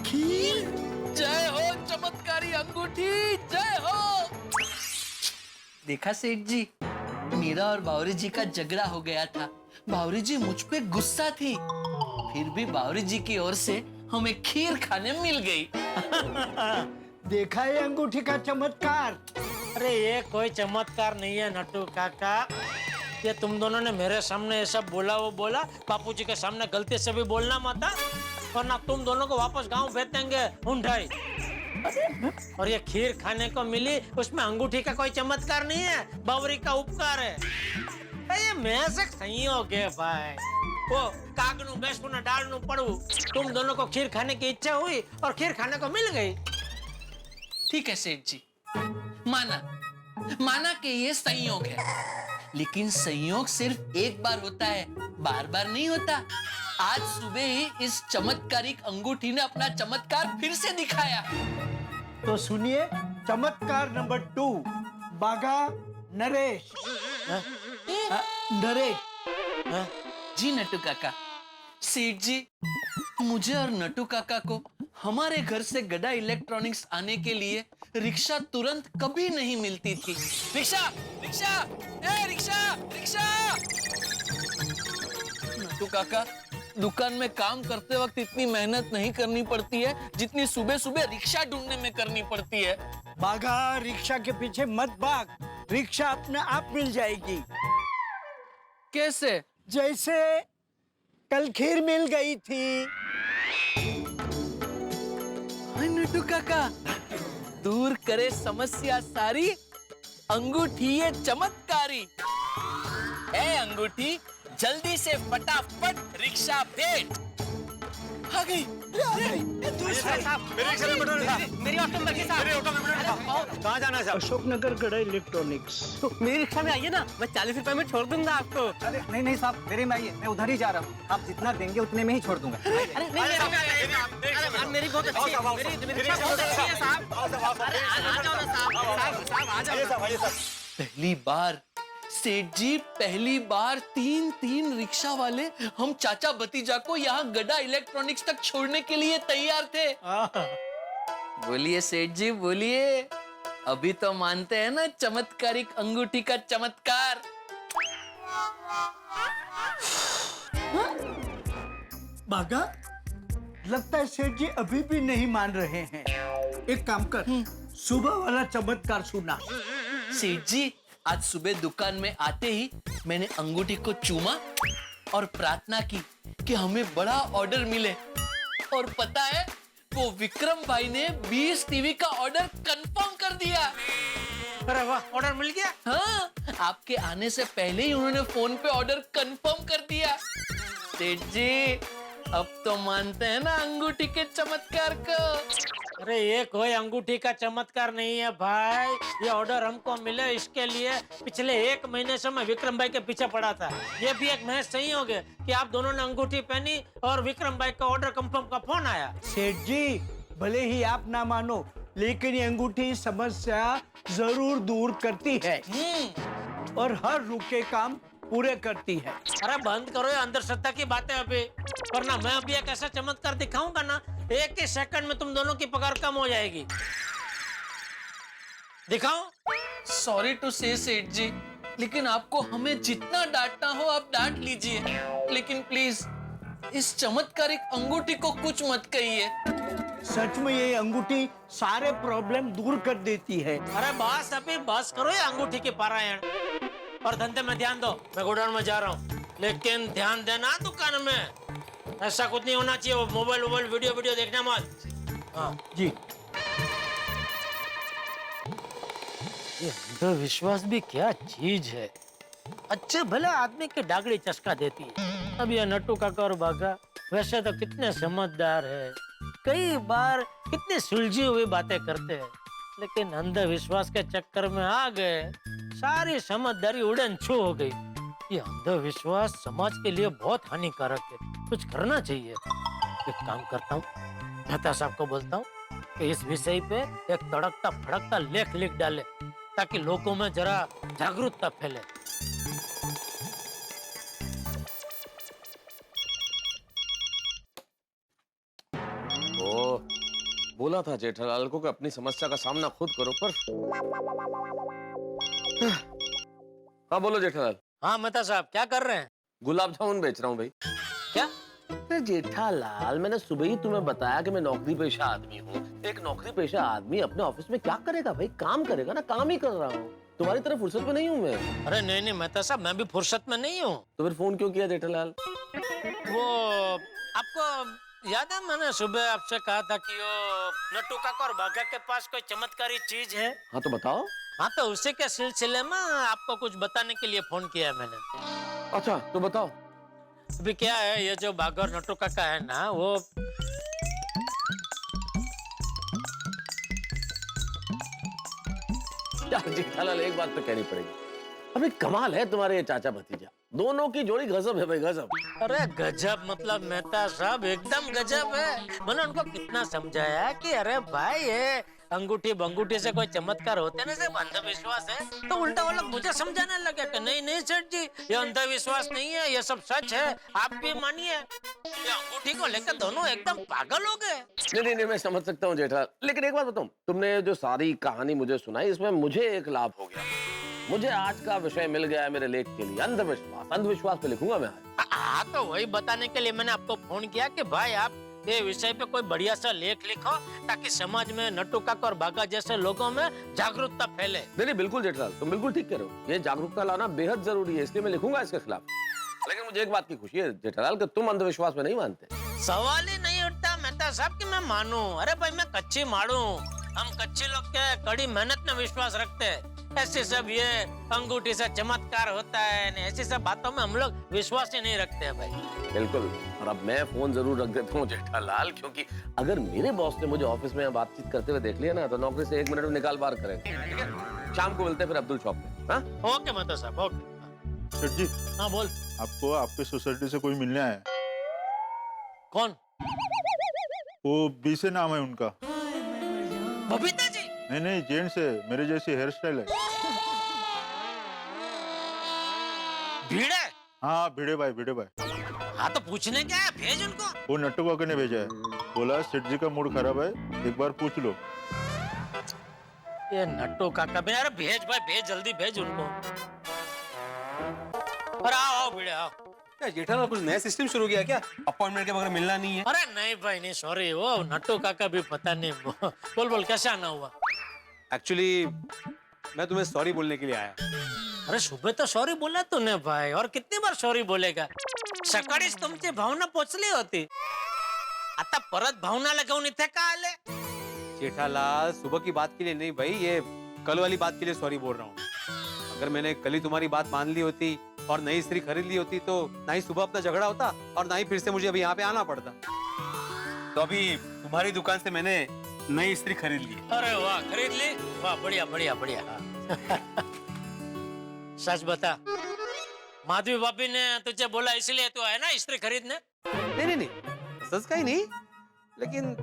खीर? जय हो चमत्कारी अंगूठी, जय हो। देखा सेठ जी, मेरा और बावरी जी का झगड़ा हो गया था। बावरी जी मुझ पे गुस्सा थी, फिर भी बावरी जी की ओर से हमें खीर खाने मिल गई। देखा है अंगूठी का चमत्कार? अरे ये कोई चमत्कार नहीं है नट्टू काका, ये तुम दोनों ने मेरे सामने ऐसा बोला वो बोला, बापूजी के सामने गलती से भी बोलना मत, वरना तुम दोनों को वापस गांव भेज देंगे ढूंढाई। और ये खीर खाने को मिली, उसमें अंगूठी का कोई चमत्कार नहीं है, बावरी का उपकार है। ये मैजिक संयोग है भाई। वो कागनू बेसू ना डालनू पड़ू, तुम दोनों को खीर खाने की इच्छा हुई और खीर खाने को मिल गई। ठीक है सेठ जी, माना कि ये संयोग है, लेकिन संयोग सिर्फ एक बार होता है, बार बार नहीं होता। आज सुबह ही इस चमत्कारिक अंगूठी ने अपना चमत्कार फिर से दिखाया। तो सुनिए चमत्कार नंबर 2, बागा नरेश। नरेश। जी नट्टू काका। सेठ जी, मुझे और नट्टू काका को हमारे घर से गड़ा इलेक्ट्रॉनिक्स आने के लिए रिक्शा तुरंत कभी नहीं मिलती थी। रिक्शा, रिक्शा, ए रिक्शा, रिक्शा। नट्टू काका, दुकान में काम करते वक्त इतनी मेहनत नहीं करनी पड़ती है जितनी सुबह सुबह रिक्शा ढूंढने में करनी पड़ती है। बागा, रिक्शा के पीछे मत भाग, रिक्शा अपने आप मिल जाएगी। कैसे? जैसे कल खीर मिल गई थी। नट्टू काका, दूर करे समस्या सारी, अंगूठी ये चमत्कारी। ए अंगूठी, जल्दी से फटाफट रिक्शा भेज। आ गई। मेरी ऑटो में कहाँ जाना है? अशोकनगर गड़ा इलेक्ट्रॉनिक्स। तो मेरी रिक्शा में आइए ना, मैं 40 रुपए में छोड़ दूंगा आपको। अरे नहीं नहीं साहब, मेरे में आइए, मैं उधर ही जा रहा हूँ, आप जितना देंगे उतने में ही छोड़ दूंगा। अरे नहीं, मेरी बहुत अच्छी है, मेरी रिक्शा बहुत अच्छी है साहब। अरे आ जाओ ना साहब, आ जाओ। पहली बार सेठ जी, पहली बार 3 रिक्शा वाले हम चाचा भतीजा को यहाँ गड़ा इलेक्ट्रॉनिक्स तक छोड़ने के लिए तैयार थे। बोलिए सेठ जी, बोलिए, अभी तो मानते हैं ना चमत्कारिक अंगूठी का चमत्कार। बागा, लगता है सेठ जी अभी भी नहीं मान रहे हैं। एक काम कर, सुबह वाला चमत्कार सुना। सेठ जी, आज सुबह दुकान में आते ही मैंने अंगूठी को चूमा और प्रार्थना की कि हमें बड़ा ऑर्डर मिले, और पता है वो विक्रम भाई ने 20 टीवी का ऑर्डर कंफर्म कर दिया। अरे वाह, ऑर्डर मिल गया? हाँ, आपके आने से पहले ही उन्होंने फोन पे ऑर्डर कंफर्म कर दिया। सेठ जी, अब तो मानते हैं ना अंगूठी के चमत्कार को? अरे ये कोई अंगूठी का चमत्कार नहीं है भाई, ये ऑर्डर हमको मिले इसके लिए पिछले 1 महीने से मैं विक्रम भाई के पीछे पड़ा था। ये भी एक महज संयोग है कि आप दोनों ने अंगूठी पहनी और विक्रम भाई का ऑर्डर कंफर्म का फोन आया। सेठ जी, भले ही आप ना मानो, लेकिन ये अंगूठी समस्या जरूर दूर करती है और हर रुके काम पूरे करती है। अरे बंद करो ये अंधश्रद्धा की बातें अभी, वरना मैं अभी एक ऐसा चमत्कार दिखाऊंगा ना, 1 ही सेकंड में तुम दोनों की पगार कम हो जाएगी। दिखाओ? सॉरी टू से सेठ जी, लेकिन आपको हमें जितना डांटना हो आप डांट लीजिए, लेकिन प्लीज इस चमत्कारिक अंगूठी को कुछ मत कहिए। सच में ये अंगूठी सारे प्रॉब्लम दूर कर देती है। अरे बस अभी बस करो ये अंगूठी की पारायण, और धंधे में ध्यान दो। मैं गोडाउन में जा रहा हूँ, लेकिन ध्यान देना दुकान में, ऐसा कुछ नहीं होना चाहिए, वो मोबाइल वीडियो देखना मत। हाँ जी। ये अंधविश्वास भी क्या चीज है, अच्छे भले आदमी की डागड़ी चस्का देती है। अब ये नट्टू काका और बागा वैसे तो कितने समझदार है, कई बार कितनी सुलझी हुई बातें करते हैं, लेकिन अंधविश्वास के चक्कर में आ गए, सारी समझदारी उड़न छू हो गई। ये अंधविश्वास समाज के लिए बहुत हानिकारक है, कुछ करना चाहिए। एक काम करता हूँ, मेहता साहब को बोलता हूँ कि इस विषय पे एक तड़कता फड़कता लेख लिख डाले ताकि लोगों में जरा जागरूकता फैले। ओ, बोला था जेठालाल को कि अपनी समस्या का सामना खुद करो, पर हाँ बोलो जेठालाल। हाँ मेहता साहब क्या कर रहे हैं? गुलाब जामुन बेच रहा हूँ भाई। क्या? अरे जेठालाल, मैंने सुबह ही तुम्हें बताया कि मैं नौकरी पेशा आदमी हूँ। एक नौकरी पेशा आदमी अपने ऑफिस में क्या करेगा भाई? काम करेगा ना, काम ही कर रहा हूँ। तुम्हारी तरह फुर्सत में नहीं हूँ मैं। अरे नहीं नहीं मेहता साहब, मैं भी फुर्सत में नहीं हूँ। तो फिर फोन क्यों किया जेठालाल? वो आपको याद है मैंने सुबह आपसे कहा था कि वो नट्टू काका और बाघा के पास कोई चमत्कारी चीज है? हाँ तो बताओ। हाँ तो उसी के सिलसिले में आपको कुछ बताने के लिए फोन किया मैंने। अच्छा तो बताओ। अभी क्या है, ये जो बाघा और नट्टू काका है ना, वो यार जेठालाल एक बात तो कहनी पड़ेगी, अभी कमाल है तुम्हारे ये चाचा भतीजा, दोनों की जोड़ी गजब है भाई, गजब। अरे गजब मतलब मेहता साहब एकदम गजब है। मैंने उनको कितना समझाया कि अरे भाई ये अंगूठी बंगूठी से कोई चमत्कार होते ना, सिर्फ अंधविश्वास है। तो उल्टा वो लोग मुझे समझाने लगे कि नहीं नहीं सेठ जी, ये अंधविश्वास नहीं है, ये सब सच है, आप भी मानिए। ये अंगूठी को लेकर दोनों एकदम पागल हो गए। नहीं, मैं समझ सकता हूँ जेठालाल, लेकिन एक बात बताऊं, तुमने जो सारी कहानी मुझे सुनाई, इसमें मुझे एक लाभ हो गया। मुझे आज का विषय मिल गया है मेरे लेख के लिए, अंधविश्वास। अंधविश्वास पे लिखूंगा मैं आज। हाँ तो वही बताने के लिए मैंने आपको फोन किया कि भाई आप ये विषय पे कोई बढ़िया सा लेख लिखो ताकि समाज में नट्टू काका और बाघा जैसे लोगों में जागरूकता फैले। नहीं बिल्कुल जेठालाल, तुम बिल्कुल ठीक कह रहे हो, ये जागरूकता लाना बेहद जरूरी है, इसलिए मैं लिखूंगा इसके खिलाफ। लेकिन मुझे एक बात की खुशी है जेठालाल कि तुम अंधविश्वास में नहीं मानते। सवाल ही नहीं उठता मेहता साहब कि मैं मानूं। अरे भाई मैं कच्ची मारू, हम कच्चे लोग के कड़ी मेहनत में विश्वास रखते हैं। ऐसे सब ये अंगूठी से चमत्कार होता है, ऐसी सब बातों में हम लोग विश्वास ही नहीं रखते हैं भाई। बिल्कुल, और अब मैं फोन जरूर रख देता हूँ जेठालाल, क्योंकि अगर मेरे बॉस ने मुझे ऑफिस में बातचीत करते हुए देख लिया ना, तो नौकरी से 1 मिनट में निकाल बाहर करेंगे। ठीक है, शाम को मिलते हैं फिर अब्दुल शॉप में। हाँ ओके मेहता साहब, ओके। सेठ जी। हाँ बोल। आपको आपके सोसाइटी से कोई मिलने आया है। कौन? वो बी से नाम है उनका। बबीता जी? नहीं जेंट्स है, मेरे जैसी हेयर स्टाइल है। भीड़ है? हाँ भिड़े भाई। हाँ तो पूछने क्या है, भेज उनको। वो नट्टू काका ने भेजा है, बोला सेठ जी का मूड खराब है, एक बार पूछ लो। ये नट्टू काका भी, अरे भेज भाई भेज, जल्दी भेज उनको। अरे आओ भिड़े आओ। क्या जेठालाल कुछ नया सिस्टम शुरू किया क्या? अपॉइंटमेंट के बगैर मिलना नहीं है? अरे नहीं भाई नहीं, सॉरी, वो नट्टू काका भी पता नहीं। बोल कैसे आना हुआ? एक्चुअली मैं तुम्हें सॉरी बोलने के लिए आया। अरे सुबह तो सॉरी बोला तूने भाई, और कितनी बार सॉरी बोलेगा? सकाळीच तुमची भावना पोचली होती, आता परत भावना लगाऊन इथे का आले? जेठालाल सुबह की बात के लिए नहीं भाई, ये कल वाली बात के लिए सॉरी बोल रहा हूँ। अगर मैंने कल ही तुम्हारी बात मान ली होती और नई इस्त्री खरीद ली होती तो ना ही सुबह अपना झगड़ा होता और ना ही फिर से मुझे अभी यहाँ पे आना पड़ता। तो अभी तुम्हारी दुकान से मैंने नई इस्त्री खरीद ली। अरे वाह, खरीद ली? वाह, बढ़िया। सच बता, माधवी भाभी ने तुझे बोला इसलिए तू आया ना इस्त्री खरीदने? नहीं, सच का ही नहीं, लेकिन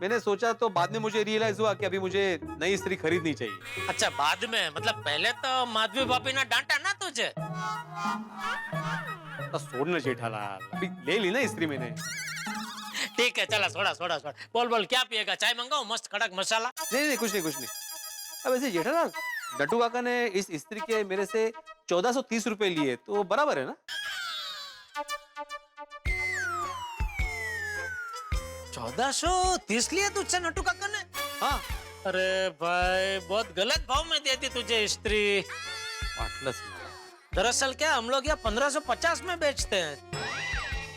मैंने सोचा तो बाद में मुझे रियलाइज हुआ कि अभी मुझे नई इस्त्री खरीदनी चाहिए। अच्छा बाद में, मतलब पहले तो माधवी भाभी ने डांटा ना तुझे? तो छोड़ना जेठालाल, अभी ले ली ना इस्त्री मैंने। ठीक है चला, छोड़ा। बोल क्या पिएगा, चाय मंगाओ मस्त कड़क मसाला? नहीं कुछ नहीं। अब ऐसे जेठालाल, नट्टू काका ने इस इस्त्री के मेरे से 1430 रुपए लिए, तो बराबर है ना? 1430 लिए तुझसे नट्टू काका ने? हाँ। अरे भाई बहुत गलत भाव में दे दी तुझे इस्त्री। दरअसल क्या, हम लोग यहाँ 1550 में बेचते हैं,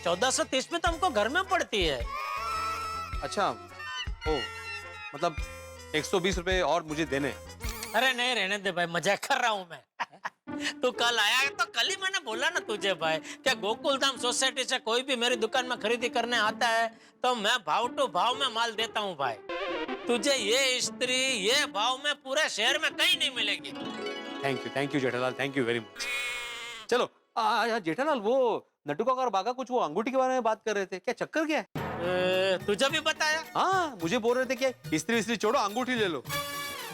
1430 में तो हमको घर में पड़ती है। अच्छा, ओ मतलब 120 रुपए और मुझे देने? अरे नहीं रहने दे भाई, मजाक कर रहा हूँ मैं। तू कल आया तो कल ही मैंने बोला ना तुझे भाई, क्या गोकुलधाम सोसाइटी से कोई भी मेरी दुकान में खरीदी करने आता है तो मैं भाव टू भाव में माल देता हूँ भाई। तुझे ये स्त्री ये भाव में पूरे शहर में कहीं नहीं मिलेगी। Thank you Jethalal, thank you very much. चलो जेठालाल वो नटू काका और बागा कुछ वो अंगूठी के बारे में बात कर रहे थे, क्या चक्कर क्या है? तुझे भी बताया? हाँ मुझे बोल रहे थे कि इस्त्री इस्त्री छोड़ो अंगूठी ले लो।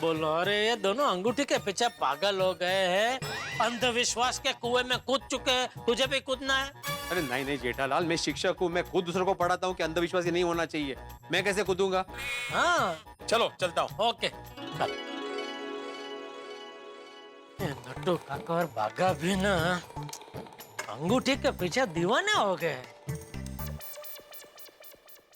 बोलो अरे ये दोनों अंगूठी के पीछे पागल हो गए हैं, अंधविश्वास के कुएं में कूद चुके हैं, तुझे भी कूदना है? अरे नहीं नहीं जेठालाल, मैं शिक्षक हूँ, मैं खुद दूसरों को पढ़ाता हूँ कि अंधविश्वासी नहीं होना चाहिए, मैं कैसे कूदूंगा? हाँ चलो चलता हूँ। ओके चल। ये नट्टू काका और बागा भी ना अंगूठी के पीछे दीवाने हो गए।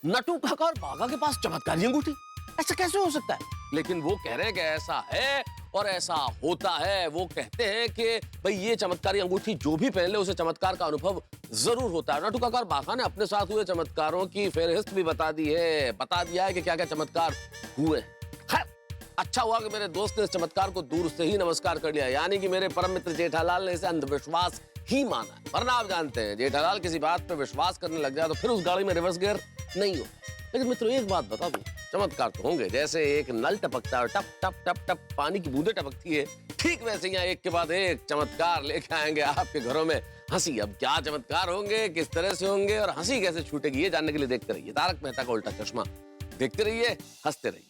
नटू काका और बागा के पास चमत्कारी अंगूठी, ऐसा कैसे हो सकता है? लेकिन वो कह रहे हैं कि ऐसा है और ऐसा होता है। वो कहते हैं कि भाई ये चमत्कारी अंगूठी जो भी पहन ले उसे चमत्कार का अनुभव जरूर होता है। नटू काका और बागा ने अपने साथ हुए चमत्कारों की फेहरिस्त भी बता दी है, बता दिया है कि क्या क्या चमत्कार हुए। खैर अच्छा हुआ कि मेरे दोस्त ने इस चमत्कार को दूर से ही नमस्कार कर लिया, यानी कि मेरे परम मित्र जेठालाल ने इसे अंधविश्वास ही माना है। वरना आप जानते हैं जेठालाल किसी बात पे विश्वास करने लग जाए तो फिर उस गाड़ी में रिवर्स गियर नहीं हो। लेकिन मित्रों एक बात बता दूं, चमत्कार तो होंगे, जैसे एक नल टपकता है टप टप टप टप पानी की बूंदें टपकती है, ठीक वैसे यहाँ एक के बाद एक चमत्कार लेके आएंगे आपके घरों में हंसी। अब क्या चमत्कार होंगे, किस तरह से होंगे और हंसी कैसे छूटेगी, ये जानने के लिए देखते रहिए तारक मेहता का उल्टा चश्मा। देखते रहिए, हंसते रहिए।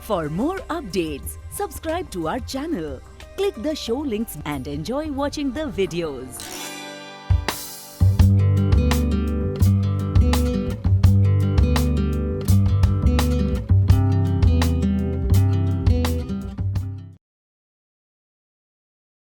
For more updates, subscribe to our channel, click the show links and enjoy watching the videos.